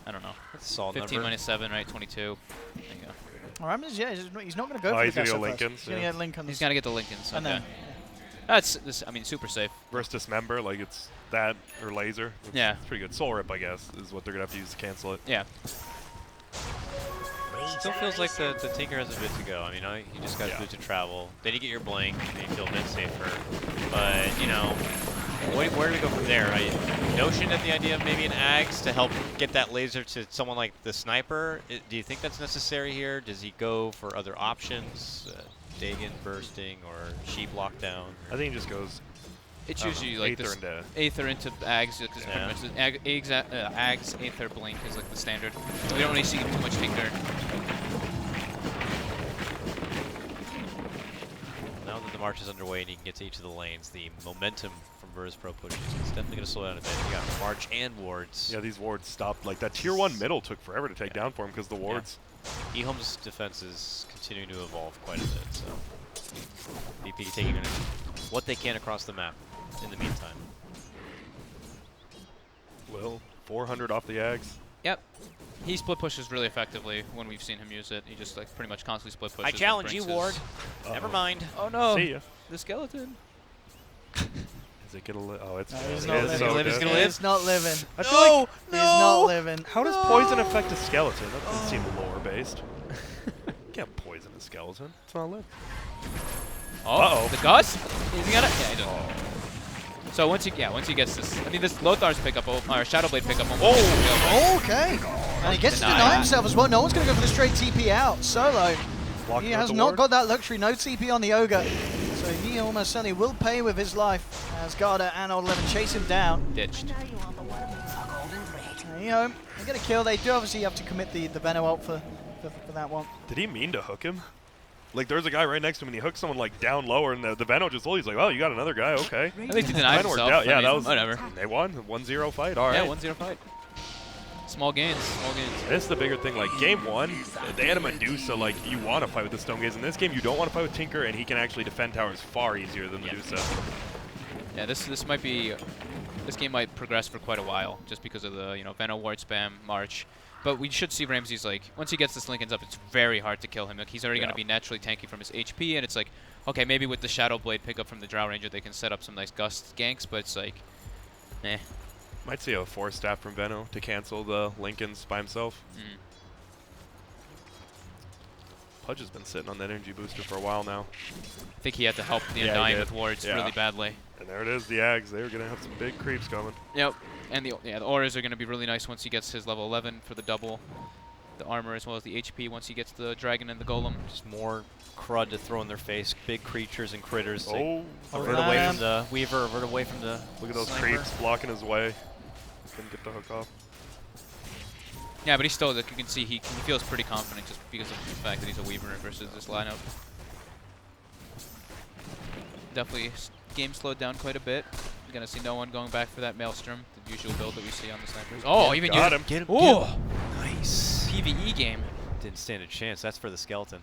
I don't know. That's a solid 15 number. minus 7, right? 22. There you go. All right, he's not going to go Oh, for he's the gonna go Desert first. Lincolns, He's going to yeah. get Lincolns. He's got to get the Lincolns. And Okay. then, That's super safe. Versus Dismember, like it's that or Laser. Yeah. It's pretty good. Soul Rip, I guess, is what they're going to have to use to cancel it. Yeah. Still feels like the Tinker has a bit to go. I mean, you just got to do to travel. Then you get your blink, and you feel a bit safer. But, where do we go from there? Notion at the idea of maybe an Ags to help get that laser to someone like the Sniper. Do you think that's necessary here? Does he go for other options? Dagon bursting or Sheep lockdown? I think he just goes It's usually like Aether this into Aether into Ags, because pretty much the Ags Aether Blink is like the standard. We don't really see too much Tinker. Now that the march is underway and you can get to each of the lanes, the momentum from virtus.pro pushes is definitely going to slow down a bit. You got march and wards. Yeah, these wards stopped. Like that tier 1 middle took forever to take down for him because the wards. EHOME's defense is continuing to evolve quite a bit, so VP taking what they can across the map in the meantime. Will 400 off the Ags. Yep. He split pushes really effectively when we've seen him use it. He just like pretty much constantly split pushes. I challenge you, brings his- Ward. Never mind. Oh no. See ya. The skeleton. Is it gonna live? Oh, it's No, dead. he's It not is living. so He's dead. gonna live? He's not living. I feel like He's not living. how does poison affect a skeleton? That doesn't seem lore based. You can't poison a skeleton. It's not live. Oh, Uh-oh. the Gus? Is he gonna? Yeah, he does. So once he gets this, I mean, this Lothar's pickup, or Shadowblade pickup. Oh, okay. And he gets to Deny. deny himself as well. No one's going to go for the straight TP out. Solo. Blocking He out has the not ward. got that luxury. No TP on the Ogre. So he almost certainly will pay with his life as Garda and Old 11 chase him down. Ditched. They get a kill. They do obviously have to commit the Benno ult for that one. Did he mean to hook him? Like, there's a guy right next to him, and he hooked someone, like, down lower, and the Venno just told, he's like, oh, you got another guy, okay. At least he denied Mine worked himself. out. Yeah, I mean, that was whatever. They won. 1-0 fight. All right. Yeah, 1-0 fight. Small gains. Small gains. This is the bigger thing. Like, game 1, they had a Medusa. Like, you want to fight with the Stone Gaze. In this game, you don't want to fight with Tinker, and he can actually defend towers far easier than Medusa. Yeah, this might be. This game might progress for quite a while, just because of the Venno ward spam March. But we should see Ramsey's like once he gets this Lincolns up, it's very hard to kill him. Like he's already going to be naturally tanky from his HP, and it's like, okay, maybe with the Shadow Blade pickup from the Drow Ranger, they can set up some nice gust ganks. But it's like, eh. Might see a 4-staff from Venno to cancel the Lincolns by himself. Pudge has been sitting on that energy booster for a while now. I think he had to help the Yeah, he Undying did. with wards Yeah. really badly. And there it is, the Ags. They're going to have some big creeps coming. Yep. And the auras are going to be really nice once he gets his level 11 for the double. The armor as well as the HP once he gets the dragon and the golem. Just more crud to throw in their face. Big creatures and critters. To Oh, avert away from the Weaver, avert away from the look at those sniper. creeps blocking his way. Couldn't get the hook off. Yeah, but he's still, like you can see, he feels pretty confident just because of the fact that he's a Weaver versus this lineup. Definitely game slowed down quite a bit. You're gonna see no one going back for that Maelstrom, the usual build that we see on the snipers. Oh, even Got you. him. Get him. Oh, Nice. PvE game. Didn't stand a chance. That's for the skeleton.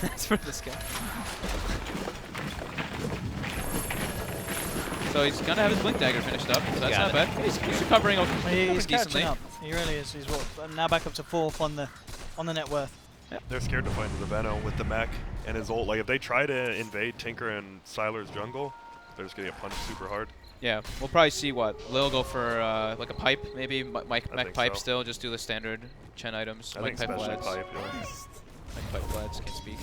That's for this guy. So he's gonna have his Blink Dagger finished up, so that's Got not it. bad. He's recovering He's decently. catching up. He really is. He's now back up to 4th on the net worth. They're scared to fight the Venom with the mech and his ult. Like, if they try to invade Tinker and Sylar's jungle, they're just going to get punished super hard. Yeah, we'll probably see what Lil go for like a pipe, maybe mech think pipe so. still. Just do the standard Chen items. I Mech think pipe especially Vlads. pipe, yeah. Mech pipe Vlads can speak.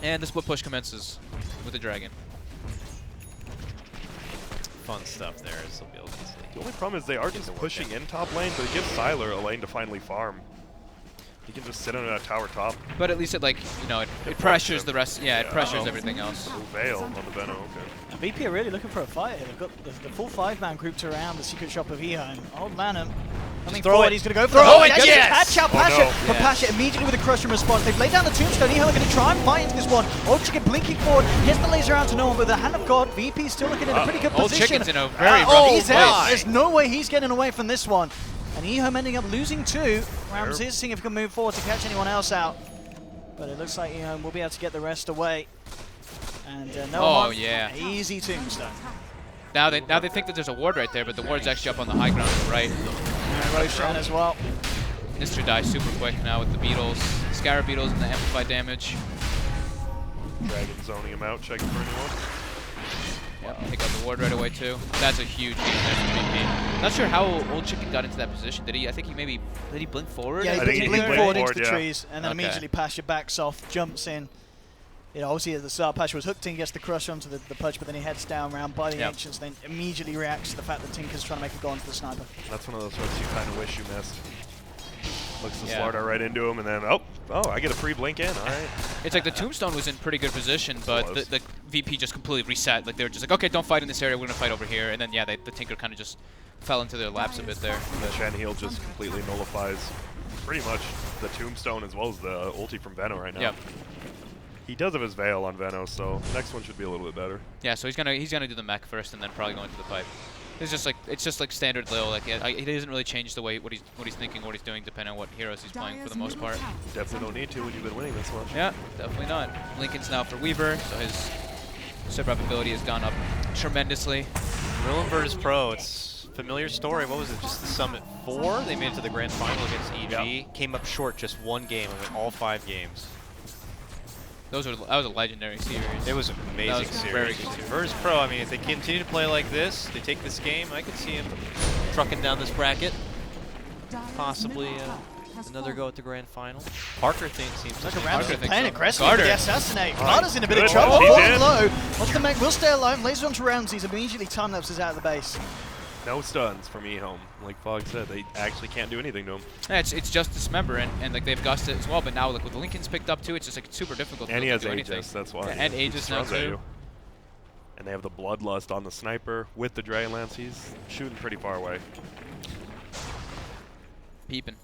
And the split push commences with the dragon. Fun stuff there, as they'll be able to see. The only problem is they are just pushing in top lane, but it gives Sylar a lane to finally farm. He can just sit on that tower top. But at least it, like, you know, it pressures the rest. Yeah, it Yeah. pressures everything else. Oh, Veil on the Venom, okay. Now, VP are really looking for a fight here. They've got the full 5-man grouped around the secret shop of EHOME. Old Venom. Coming throw forward, it. he's going to go for Throw it. it, Yes! yes! Catch out Oh, Pasha. no. But Yeah. Pasha immediately with a crush in response. They've laid down the tombstone. EHOME are going to try and fight into this one. Old Chicken blinking forward. Gets the laser out to no one, but the hand of God. VP still looking in a pretty good Old position. Chicken's in a very rough He's place. out. There's no way he's getting away from this one. And EHOME ending up losing 2. Rams is seeing if he can move forward to catch anyone else out. But it looks like EHOME will be able to get the rest away. And no Oh, one. yeah. Easy tombstone. Now they think that there's a ward right there, but the ward's actually up on the high ground on the right. And Roshan as well. Mr. dies super quick now with the beetles, Scarab beetles, and the amplified damage. Dragon zoning him out, checking for anyone. Yep, take out the ward right away too. That's a huge game there for VP. Not sure how Old Chicken got into that position. Did he? I think he maybe did he blink forward? Yeah, I he think he blinked blinked forward into forward, the yeah. trees, and then Okay. immediately Pasha backs off, jumps in. You know, obviously at the start, Pasha was hooked in, gets the crush onto the Pudge, but then he heads down around by the Yep. Ancients, then immediately reacts to the fact that Tinker's trying to make a go onto the sniper. That's one of those hooks you kind of wish you missed. Looks the Yeah. Slardar right into him, and then, oh, I get a free blink in, all right. It's like the Tombstone was in pretty good position, but was. the VP just completely reset. Like they were just like, okay, don't fight in this area, we're gonna fight over here. And then yeah, the Tinker kind of just fell into their laps a bit there. The Shen heal just completely nullifies pretty much the Tombstone as well as the ulti from Veno right now. Yep. He does have his Veil on Veno, so next one should be a little bit better. Yeah, so he's gonna do the mech first, and then probably go into the pipe. It's just like standard Lil. Like he doesn't really change the way what he's thinking, what he's doing, depending on what heroes he's playing for the most part. Definitely don't need to when you've been winning this much. Yeah, definitely not. Lincoln's now for Weaver, so his survive ability has gone up tremendously. Real Virtus.pro, it's a familiar story. What was it, just the Summit 4? They made it to the grand final against EG. Yep. Came up short just one game and went all 5 games. That was a legendary series. It was an amazing was series. very good. Virtus.pro, I mean, if they continue to play like this, they take this game, I could see him trucking down this bracket. Possibly another go at the grand final. Parker seems to Look be around, Parker thinks playing so. aggressively Carter. with the assassinate. Right. Carter's in a bit of Good. trouble, He's falling in. low. Once the mech will stay alive, laser onto Ramses, immediately time lapses out of the base. No stuns from EHOME. Like Fog said, they actually can't do anything to him. Yeah, it's just Dismember, and like they've gusted as well, but now like with Lincoln's picked up too, it's just like super difficult And he to has do anything. Aegis, that's why. Yeah, and He Aegis now throws at too. you. And they have the Bloodlust on the Sniper with the Dragonlance. He's shooting pretty far away. Peeping.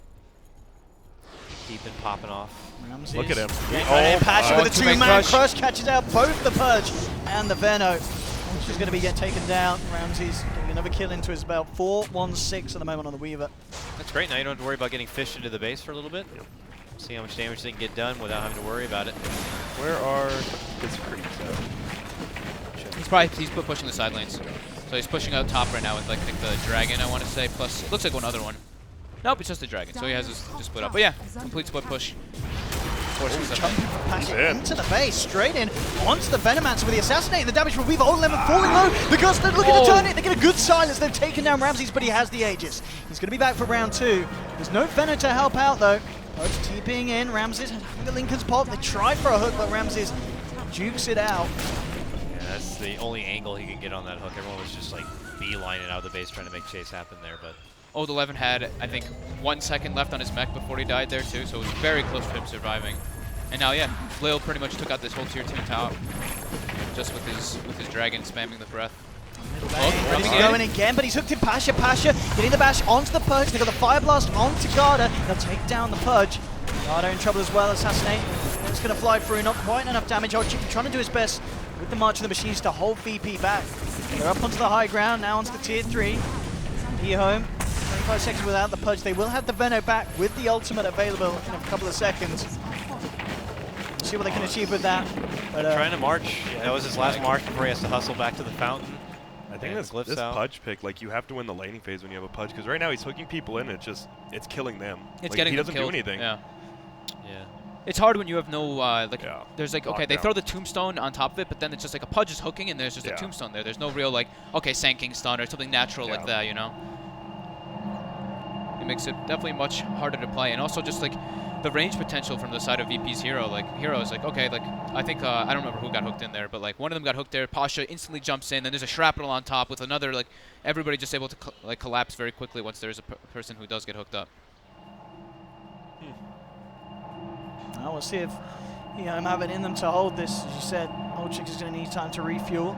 keeping popping off. Ramses. Look at him. Oh, Pasha with a two-man two-man crush. catches out both the Pudge and the Veno. She's going to get taken down. Ramses getting another kill into his belt. 4-1-6 at the moment on the Weaver. That's great. Now you don't have to worry about getting fished into the base for a little bit. Yep. See how much damage they can get done without having to worry about it. Where are his creeps at? He's pushing the side lanes. So he's pushing out top right now with like I think the dragon, I want to say, plus it looks like one other one. Nope, it's just the dragon. So he has his just split up. But yeah, complete split push. Pasha into the base, straight in, onto the Venomancer with the assassinate, the damage from Weaver, all level falling low, the Ghost, they're looking to turn it, they get a good silence, they've taken down Ramses, but he has the Aegis. He's going to be back for round 2. There's no Venom to help out though. Pudge TPing in. Ramses having the Lincoln's pop. They try for a hook, but Ramses jukes it out. Yeah, that's the only angle he can get on that hook. Everyone was just like beelining out of the base trying to make chase happen there, but Old 11 had, I think, 1 second left on his mech before he died there too, so it was very close to him surviving. And now, yeah, Lil pretty much took out this whole tier 2 top just with his dragon spamming the breath. Middle lane, ready to go in again, but he's hooked in Pasha. Pasha getting the bash onto the Pudge. They've got the Fire Blast onto Garda. They'll take down the Pudge. Garda in trouble as well. Assassinate. It's going to fly through. Not quite enough damage. ODPixel trying to do his best with the March of the Machines to hold VP back. They're up onto the high ground, now onto the tier 3. EHOME. 25 seconds without the Pudge. They will have the Veno back with the ultimate available in a couple of seconds. See what they can achieve with that. But, trying to march. Yeah, that was his last march before he has to hustle back to the fountain. I think this Pudge pick, like, you have to win the laning phase when you have a Pudge, because right now he's hooking people in, and it's killing them. It's like, getting he them doesn't killed. do anything. Yeah. Yeah. It's hard when you have no, there's like, okay, Lockdown. they throw the tombstone on top of it, but then it's just like a Pudge is hooking and there's just a tombstone there. There's no real, like, okay, Sand King stun or something natural like that, you know? It makes it definitely much harder to play. And also just, like, the range potential from the side of VP's Hero. Like, Hero is like, okay, like, I think, I don't remember who got hooked in there, but, like, one of them got hooked there. Pasha instantly jumps in, then there's a shrapnel on top with another, like, everybody just able to, like, collapse very quickly once there's a person who does get hooked up. Well, we'll see if EHOME have it in them to hold this. As you said, ODPixel is going to need time to refuel.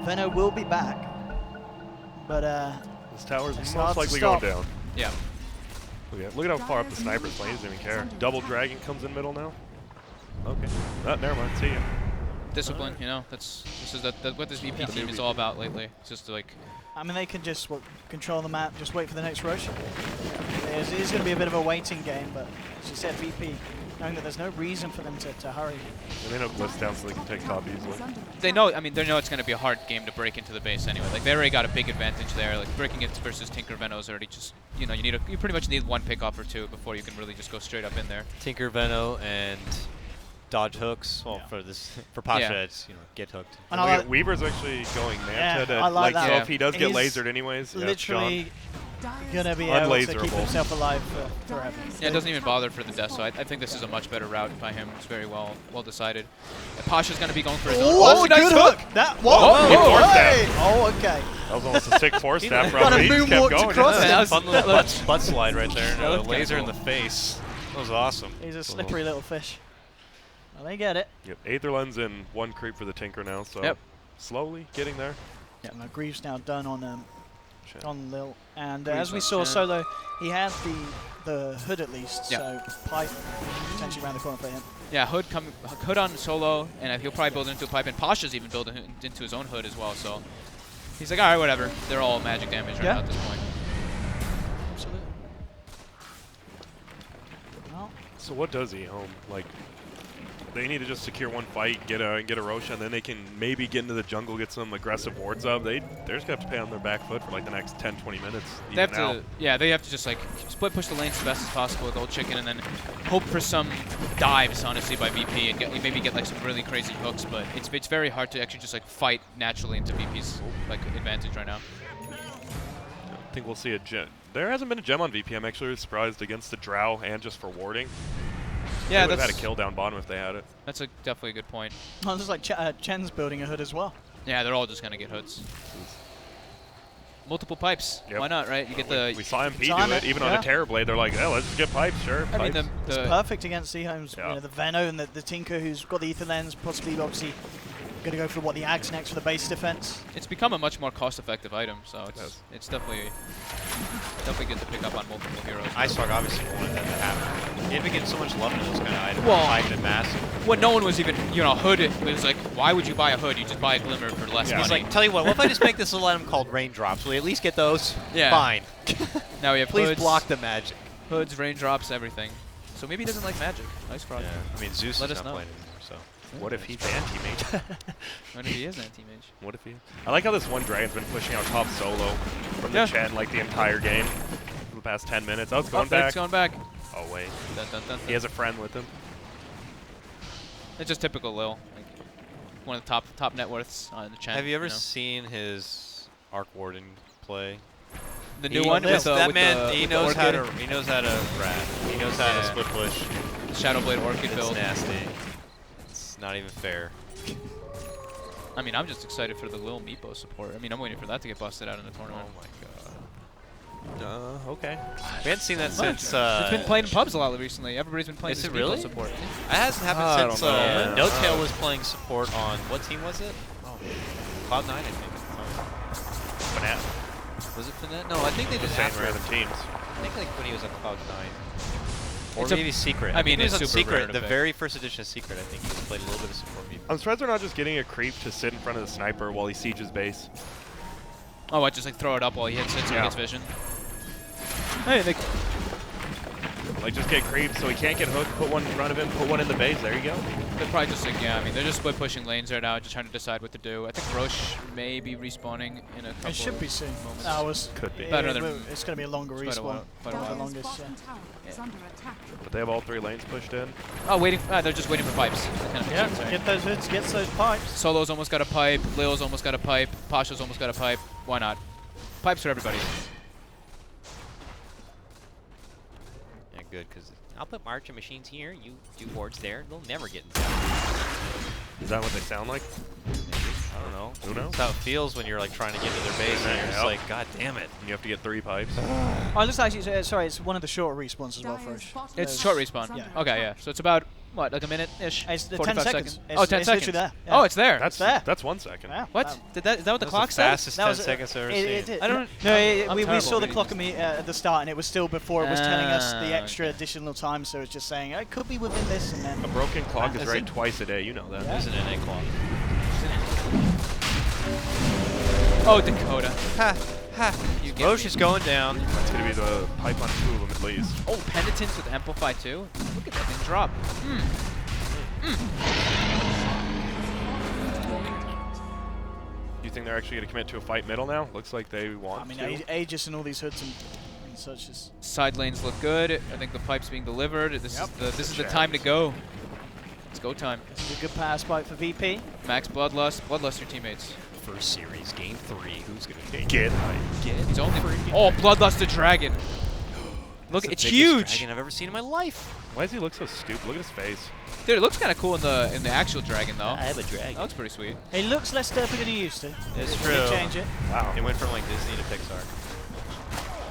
Veno will be back, but This tower's it's most hard to likely going stop. down. Yeah. Look at how far up the sniper's lane. He doesn't even care. Double dragon comes in middle now. Okay. Oh, never mind. See ya. Discipline, you know, this is what this VP team is all about lately. It's just like, I mean, they can just control the map, just wait for the next rush. It is going to be a bit of a waiting game, but as you said, VP, knowing that there's no reason for them to hurry. And they know Bliss down so they can take top easily. they know. I mean, they know it's going to be a hard game to break into the base anyway. Like they already got a big advantage there. Like breaking it versus Tinker Veno is already just, you know, you pretty much need one pick off or two before you can really just go straight up in there. Tinker, Veno, and dodge hooks. Well, for Pasha, it's get hooked. And Look at Weaver's actually going Manta to, I like that. so if he does get He's lasered anyways, literally it's going to be able to keep Unlaserable. himself alive forever. Yeah, it doesn't even bother for the death, so I think this is a much better route by him. It's very well decided. And Pasha's going to be going for his own. Oh, nice good hook! That, whoa, He forced hey! that. Oh, okay. That was almost a sick force staff Got a run. He just kept moonwalk going. across Yeah, it. that was fun little butt slide right there. That A looked kinda laser in cool. the face. That was awesome. He's a slippery little fish. Well, they get it. Yep. Aetherlens and one creep for the Tinker now, so slowly getting there. Yeah, now Greaves now done on Shit. Lil, and Greaves as we on saw, Shen. Solo, he had the hood at least, Yep. so pipe potentially around the corner for him. Yeah, Hood on solo, and he'll probably build into a pipe, and Pasha's even building into his own hood as well. So he's like, all right, whatever. They're all magic damage right now at this point. Absolutely. Well, So what does EHOME? Like, they need to just secure one fight, get a Roshan, and then they can maybe get into the jungle, get some aggressive wards up. They're just gonna have to pay on their back foot for like the next 10, 20 minutes. They have even now. to, yeah, they have to just like split push the lanes as best as possible with Old Chicken, and then hope for some dives, honestly, by VP, and maybe get like some really crazy hooks. But it's very hard to actually just like fight naturally into VP's like advantage right now. I think we'll see a gem. There hasn't been a gem on VP. I'm actually surprised against the Drow and just for warding. Yeah, they would have that's had a kill down bottom if they had it. that's definitely a good point. well, just like Chen's building a hood as well. Yeah, they're all just gonna get hoods. Multiple pipes. Yep. Why not, right? You get the. We saw MP time do it, it, even on yeah. a Terrorblade. They're like, oh, let's just get pipes, sure. I mean, pipes. It's perfect against EHOME's, Yeah. you know, the Veno and the Tinker, who's got the Ether Lens, possibly, obviously, going to go for the Axe next for the base defense. It's become a much more cost-effective item, so Yes. it's definitely good to pick up on multiple heroes. Icerock obviously wanted that to happen. He had been getting so much love in those kind of items. Well, Hype and massive. When no one was even, hood, it was like, why would you buy a hood? You just buy a glimmer for less Yeah. money. He's like, tell you what if I just make this little item called raindrops? Will you at least get those? Yeah. Fine. Now we have Please hoods, block the magic. hoods, raindrops, everything. So maybe he doesn't like magic. Nice frog. Yeah. I mean, Zeus Let is us not know. playing anymore, so. What if he's anti-mage? What if he is anti-mage? What if he? I like how this one Dragon's been pushing out top solo from the Chen like the entire game for the past 10 minutes. Oh, it's going back. It's going back. Oh, wait. Dun, dun, dun, He has a friend with him. It's just typical Lil. Like, one of the top net worths on the channel. Have you ever seen his Arc Warden play? The new one with that with man, the, he with knows the how orchid. to. He knows how to rat. He knows how to split push. Shadowblade Orchid It's build. nasty. It's not even fair. I mean, I'm just excited for the Lil Meepo support. I mean, I'm waiting for that to get busted out in the tournament. Oh my god. Okay. We hadn't seen that since. It's been played in pubs a lot recently. Everybody's been playing Is this it really? Meepo support. It hasn't happened I since don't know. No Tail was playing support on what team was it? Oh, Cloud9, I think. Fnatic. Was it Fnatic? No, I think they did Same after. random teams. I think like when he was on Cloud9. Or It's a- maybe Secret. I mean, think it was it's on super rare Secret. to The pick. very first edition of Secret, I think he just played a little bit of support. I'm surprised they're not just getting a creep to sit in front of the sniper while he sieges base. Oh, I just like throw it up while he hits it so he Yeah. gets vision. Hey, they Like, just get creep so he can't get hooked, put one in front of him, put one in the base, there you go. they're probably just like, yeah, I mean, they're just split pushing lanes right now, just trying to decide what to do. I think Roche may be respawning in a couple It should be soon. moments. Hours. Could be. About another- It's going to be a longer Quite a respawn. while, quite a Not while. the Dire's longest, yeah. bottom tower is under attack. But they have all 3 lanes pushed in. Oh, they're just waiting for pipes. That kind of Yeah, makes sense, right? get those hits, get those pipes. Solo's almost got a pipe, Lil's almost got a pipe, Pasha's almost got a pipe. Why not? Pipes for everybody. Yeah, good, because I'll put marching machines here, you do wards there, they'll never get inside. Is that what they sound like? Maybe. I don't know. Who knows? That's how it feels when you're like trying to get to their base and you're just Yep. like, god damn it. And you have to get 3 pipes. Oh, it looks like sorry, it's one of the shorter respawns as well, Dire's Frosh. bottom It's tower short is respawn. under Okay, yeah. attack. So it's about, what, like a minute-ish? It's the 45 10 seconds. Oh, 10 It's seconds. literally there. Oh, Yeah. it's there. That's there. that's 1 second. Yeah, What? wow. Is that what the That's clock the said? fastest That 10 was seconds I've ever it seen. did. I don't- No, I'm we terrible saw the reading clock these. at the start, and it was still before it was telling us the Ah, extra okay. additional time. So it's just saying it could be within this, and then A broken clock is Is right it? twice a day, you know that. Yeah. There's an NA clock. Oh, Dakota. Ha, ha. You get Roche me. is going down. That's going to be the pipe on 2 of them at least. Oh, Penitence with Amplify too. Look at that thing drop. Do you think they're actually going to commit to a fight middle now? Looks like they want I mean, to. Aegis and all these hoods and such is. Side lanes look good. I think the pipe's being delivered. This Yep. is the time to go. It's go time. This is a good power spike for VP. Max Bloodlust. Bloodlust your teammates. First series, game 3. Who's going to take Get He's only. Oh, Bloodlust the dragon. Look, the it's biggest huge. dragon I've ever seen in my life. Why does he look so stupid? Look at his face. Dude, it looks kind of cool in the actual dragon though. have a dragon. That looks pretty sweet. It looks less derpy than he used to. It's They true. change it. Wow. It went from like Disney to Pixar.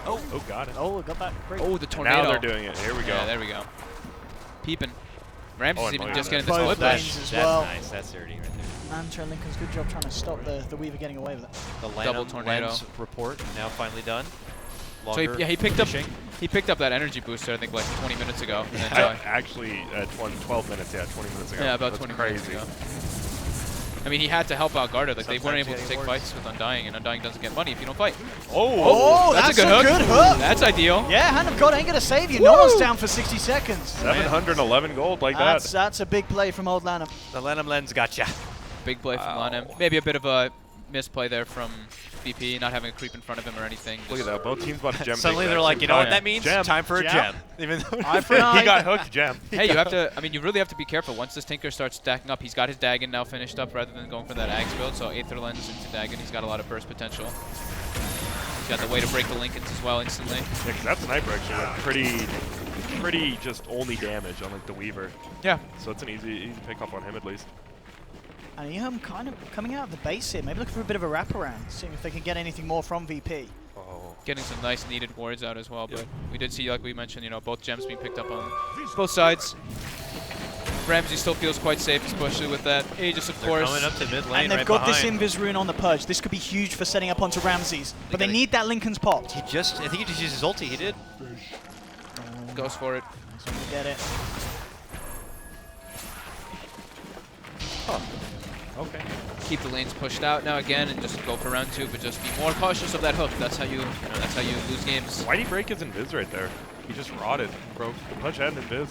Oh, got it. Oh, we got that. Great. Oh, the And tornado. now they're doing it. Here we go. Yeah, there we go. Peeping. Ramsey's and even look just at getting that. the Both split lanes push. as That's well. nice. That's dirty right there. Mantra and Lincoln's good job trying to stop the Weaver getting away with it. The Double Lanham tornado. lens report now finally done. So Longer he picked finishing. up he picked up that energy booster I think like 20 minutes ago. And then, Actually, 12 minutes, yeah, 20 minutes ago. yeah, about That's 20 crazy. minutes ago. I mean, he had to help out Garda. Like they weren't Sometimes, able to yeah, it take works. fights with Undying, and Undying doesn't get money if you don't fight. Oh, that's a good hook. That's ideal. Yeah, Hand of God ain't gonna save you. No one's down for 60 seconds. 711 gold like That's a big play from Old Lanham. The Lanham lens gotcha. Big play from Wow. Lanham. Maybe a bit of a misplay there from VP, not having a creep in front of him or anything. Look at that. Both teams about to gem. Suddenly big they're bets. like, you know Oh, what yeah. that means? Gem. Time for a Gem. gem. Even though Eye for he an eye. got hooked, gem. Hey, you have to. I mean, you really have to be careful. Once this Tinker starts stacking up, he's got his Dagon now finished up rather than going for that Axe build. So Aether Lens into Dagon, he's got a lot of burst potential. He's got the way to break the Lincolns as well instantly. Yeah, 'cause that sniper actually went pretty just only damage on like the Weaver. Yeah. So it's an easy pick up on him at least. And EHOME kind of coming out of the base here, maybe looking for a bit of a wraparound, seeing if they can get anything more from VP. Oh. Getting some nice needed wards out as well, but we did see, like we mentioned, you know, both gems being picked up on both sides. Ramsey still feels quite safe, especially with that Aegis, of they're course. coming up to mid lane And they've right got behind. this Invis rune on the Purge. This could be huge for setting up onto Ramses, but they gotta- need that Lincoln's popped. I think he just used his ulti. He did. Goes for it. So we get it. Okay. Keep the lanes pushed out now again, and just go for round 2, but just be more cautious of that hook. That's how you lose games. Why'd he break his invis right there? He just rotted. Broke. Punch had an invis.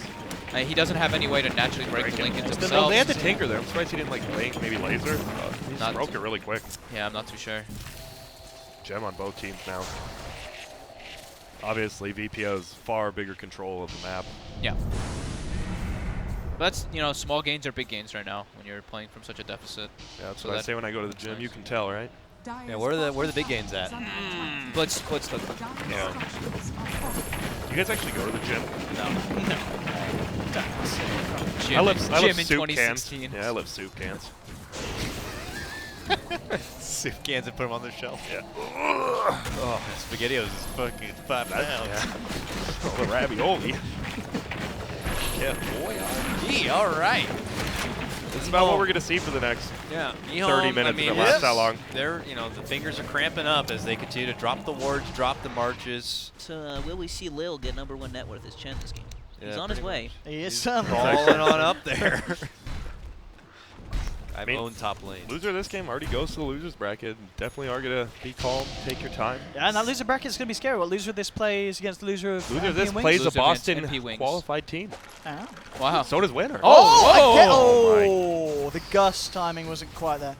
He doesn't have any way to naturally break the Break it. Lincolns Still himself. They had the tinker there. I'm surprised he didn't like maybe laser. He just Not- broke it really quick. Yeah, I'm not too sure. Gem on both teams now. Obviously, VP has far bigger control of the map. Yeah. But that's, you know, small gains are big gains right now when you're playing from such a deficit. Yeah, that's So what I that- say when I go to the that's gym. nice. You can tell, right? Yeah, where are the big gains at? Splits look. Yeah. Do you guys actually go to the gym? Gym, I love gym in soup cans. 2016. Yeah, I love soup cans. Soup cans and put them on the shelf. Yeah. Oh, SpaghettiOs is fucking 5 pounds. Yeah. Oh, the ravioli. Yeah, boy. All right. This is about what we're gonna see for the next Yeah, 30 minutes. If it lasts that long. They're, the fingers are cramping up as they continue to drop the wards, drop the marches. So will we see Lil get #1 net worth as Chen this game? He's Yeah, on his pretty way. He is certainly. Falling on up there. I mean, own top lane. Loser of this game already goes to the losers bracket. Definitely are gonna be calm, take your time. Yeah, and that loser bracket is going to be scary. What loser of this plays against the loser of Loser of MP this and Wings? plays a Loser against Boston MP Wings. qualified team. Oh. Wow. So does winner. Oh, the Gus timing wasn't quite there.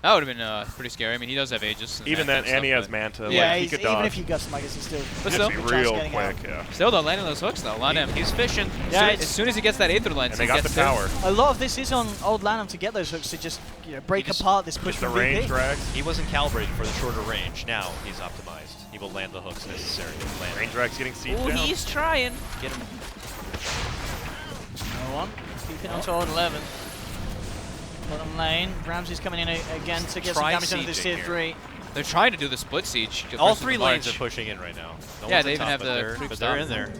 That would have been pretty scary. I mean, he does have Aegis. Even then, and he has man. Manta. Yeah, like, he he's, could even dodge. if you Gus him, I guess he's still. But Just still, be chance real getting quick, out. yeah. still though, landing those hooks though. Lanham. He's fishing. Yeah, As soon as he gets that Aether lens, And they got the power. A lot of this is on old Lanham to get those hooks to just break just- apart this push Just the from range VP. drags. He wasn't calibrated for the shorter range. Now he's optimized. He will land the hooks necessary to land. Range drags getting siege Oh, down. he's trying. Get him. No one. Keeping on to old 11. Bottom lane. Ramsey's coming in again to get some Try damage under this sieging tier here. 3. They're trying to do the split siege. All versus 3 the lanes are March. pushing in right now. No Yeah, one's they at even top, have but the they're- creep but they're in stop. there.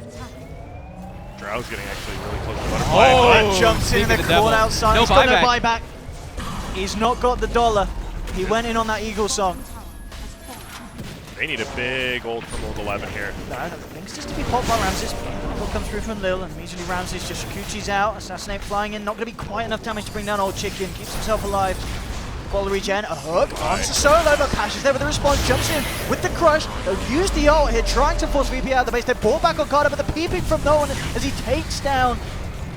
Drow's getting actually really close to butterfly. Oh, jumps in Speak and of they're the devil. caught outside. No He's got no buyback. buyback. He's not got the dollar. He went in on that Eagle song. They need a big ult from old 11 here. No, I don't think it's just to be popped by Ramses. Will come through from Lil, and immediately Ramses just Shakuchi's out. Assassinate flying in. Not going to be quite enough damage to bring down old Chicken. Keeps himself alive. Ball regen, a hook, onto solo, but Pashes there with the response, jumps in with the crush. They'll use the ult here, trying to force VP out of the base. They brought back on Carter, but the peeping from no one as he takes down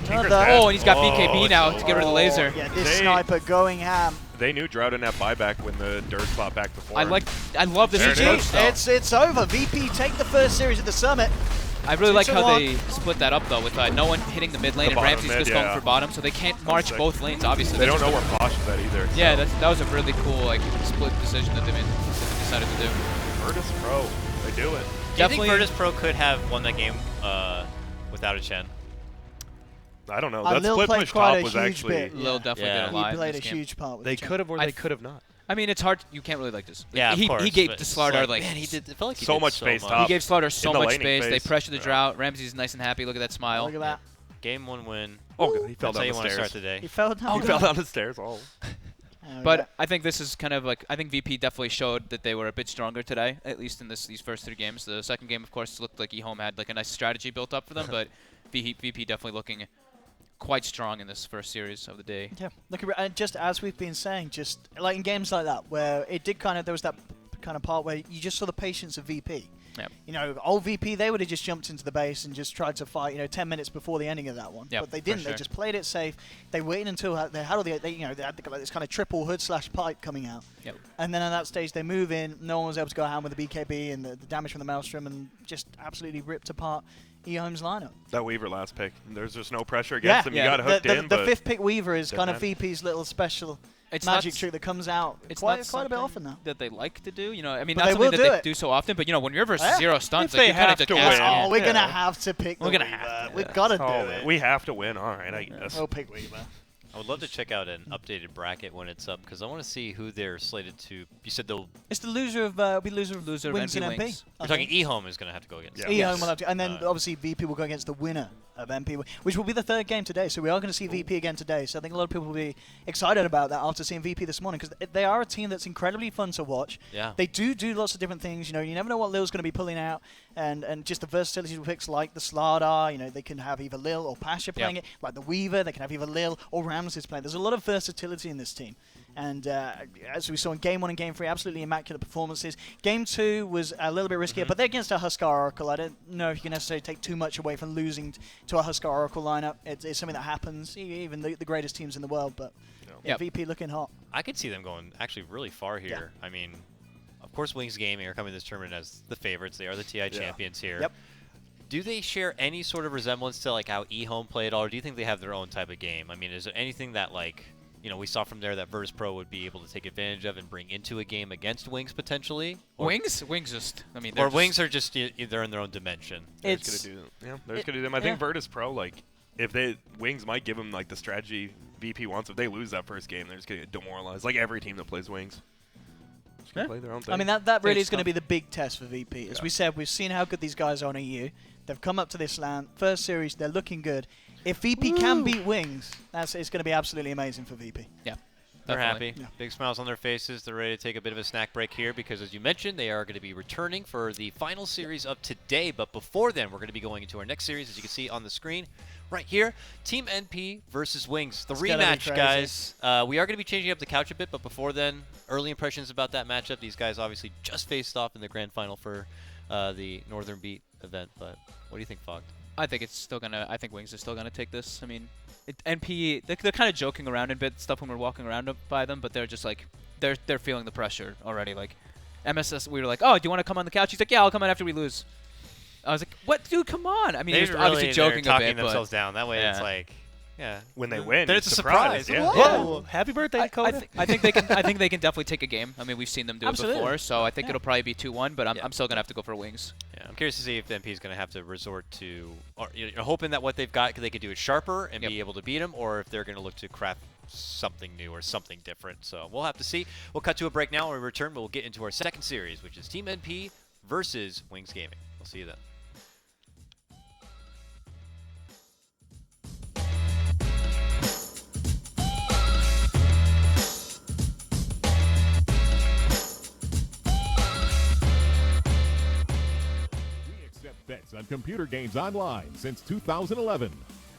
Tinker's another. dead. Oh, and he's got Oh, BKB now it's to get rid of the laser. Yeah, this They- sniper going ham. They knew Drow didn't have buyback when the dirt spot back before. I love this There it approach is. though. It's over. VP take the first series at the summit. I really like how 2-1. they split that up though, with no one hitting the mid lane and bottom Ramsey's mid, just yeah. going for bottom, so they can't march sick. both lanes. Obviously, They They're don't know just- where Posh is at either. Yeah, so. that was a really cool split decision that they decided to do. Virtus Pro, they do it. Do you think Definitely- Virtus Pro could have won that game without a Chen? I don't know. And That Lil split played push quite top a was huge actually. bit. Lil definitely Yeah. did a He lot in played a this game. huge part with They the could have or I they could have not. I mean, it's hard. You can't really like this. Yeah, he, of course. he gave but to it's Slardar man, he did. I felt like he so did much so space much. top. He gave Slardar so in the much laning space. They phase. pressured the Yeah. drought. Ramsey's nice and happy. Look at that smile. Look at that. Game 1 win. Oh, he fell That's how down you the want to stairs. start the day. He fell down. He fell down the stairs. Oh. But I think this is kind of like, I think VP definitely showed that they were a bit stronger today, at least in these first 3 games. The second game, of course, looked like EHOME had like a nice strategy built up for them, but VP definitely looking quite strong in this first series of the day. Yeah, look, just as we've been saying, just like in games like that, where it did kind of, there was that kind of part where you just saw the patience of VP. Yep. You know, old VP, they would have just jumped into the base and just tried to fight, 10 minutes before the ending of that one. Yep, But they for didn't. sure. They just played it safe. They waited until they had all the, they had like this kind of triple hood / pipe coming out. Yep. And then at that stage, they move in. No one was able to go ham with the BKB and the damage from the Maelstrom, and just absolutely ripped apart EHOME's lineup. That Weaver last pick. There's just no pressure against him. You Yeah. got hooked the in, the but 5th pick Weaver is Doesn't kind of matter. VP's little special It's magic not trick that comes out It's quite not a bit something often now. that they like to do. I mean, But not they something will that do they it. do so often. But when you're versus Yeah. 0 stunts, If like they you kind have of to just ask win. Oh, we're Yeah. going to have to pick the We're gonna Weaver. have to, We've yeah. got to do Oh, it. we have to win. All right, I guess. We'll pick Weaver. I would love to check out an updated bracket when it's up because I want to see who they're slated to. You said they'll. It's the loser of loser of Loser of Wings and NP MP. Wings. I We're talking think. EHOME is going to have to go against. Yeah. EHOME Yes. will have to, and then Alright. obviously VP will go against the winner of MP, which will be the 3rd game today. So we are going to see VP again today. So I think a lot of people will be excited about that after seeing VP this morning because they are a team that's incredibly fun to watch. Yeah. They do lots of different things. You never know what Lil's going to be pulling out, and just the versatility of picks like the Slardar. They can have either Lil or Pasha playing it, like the Weaver. They can have either Lil or Ramses playing. There's a lot of versatility in this team. And as we saw in Game 1 and Game 3, absolutely immaculate performances. Game 2 was a little bit riskier, but they're against a Huskar Oracle. I don't know if you can necessarily take too much away from losing to a Huskar Oracle lineup. It's something that happens, even the greatest teams in the world. But Yep. VP looking hot. I could see them going actually really far here. I mean, of course, Wings Gaming are coming to this tournament as the favorites. They are the TI champions here. Yep. Do they share any sort of resemblance to like how EHOME played, or do you think they have their own type of game? I mean, is there anything that like we saw from there that Virtus.pro would be able to take advantage of and bring into a game against Wings potentially. Wings just, I mean, Or Wings are just they're in their own dimension. They're just gonna do, they're just gonna do them. I think Virtus.pro, like, if Wings might give them like the strategy VP wants. If they lose that first game, they're just gonna get demoralized. Like every team that plays Wings. Just gonna play their own thing. I mean, that really is going to be the big test for VP. As we said, we've seen how good these guys are on EU. They've come up to this land. First series, they're looking good. If VP can beat Wings, it's going to be absolutely amazing for VP. Yeah. They're Definitely. happy. Yeah. Big smiles on their faces. They're ready to take a bit of a snack break here because, as you mentioned, they are going to be returning for the final series of today. But before then, we're going to be going into our next series, as you can see on the screen right here. Team NP versus Wings. The rematch, guys. We are going to be changing up the couch a bit, but before then, early impressions about that matchup. These guys obviously just faced off in the grand final for the Northern Beat event. But what do you think, Fogged? I think it's still gonna. I think Wings is still gonna take this. I mean, NP they're kind of joking around a bit stuff when we're walking around by them, but they're just like they're feeling the pressure already. Like MSS, we were like, oh, do you want to come on the couch? He's like, yeah, I'll come on after we lose. I was like, what, dude? Come on! I mean, he's obviously joking a bit, themselves but down. That way, it's like, when they win, then it's a surprise. Yeah. Whoa! Happy birthday, Kota. I think they can. I think they can definitely take a game. I mean, we've seen them do it before, so I think it'll probably be 2-1. But I'm still gonna have to go for Wings. Yeah, I'm curious to see if NP is going to have to resort to, or hoping that what they've got, they can do it sharper and be able to beat them, or if they're going to look to craft something new or something different. So we'll have to see. We'll cut to a break now. When we return, we'll get into our second series, which is Team NP versus Wings Gaming. We'll see you then. Bets on computer games online since 2011.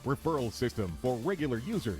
Referral system for regular users.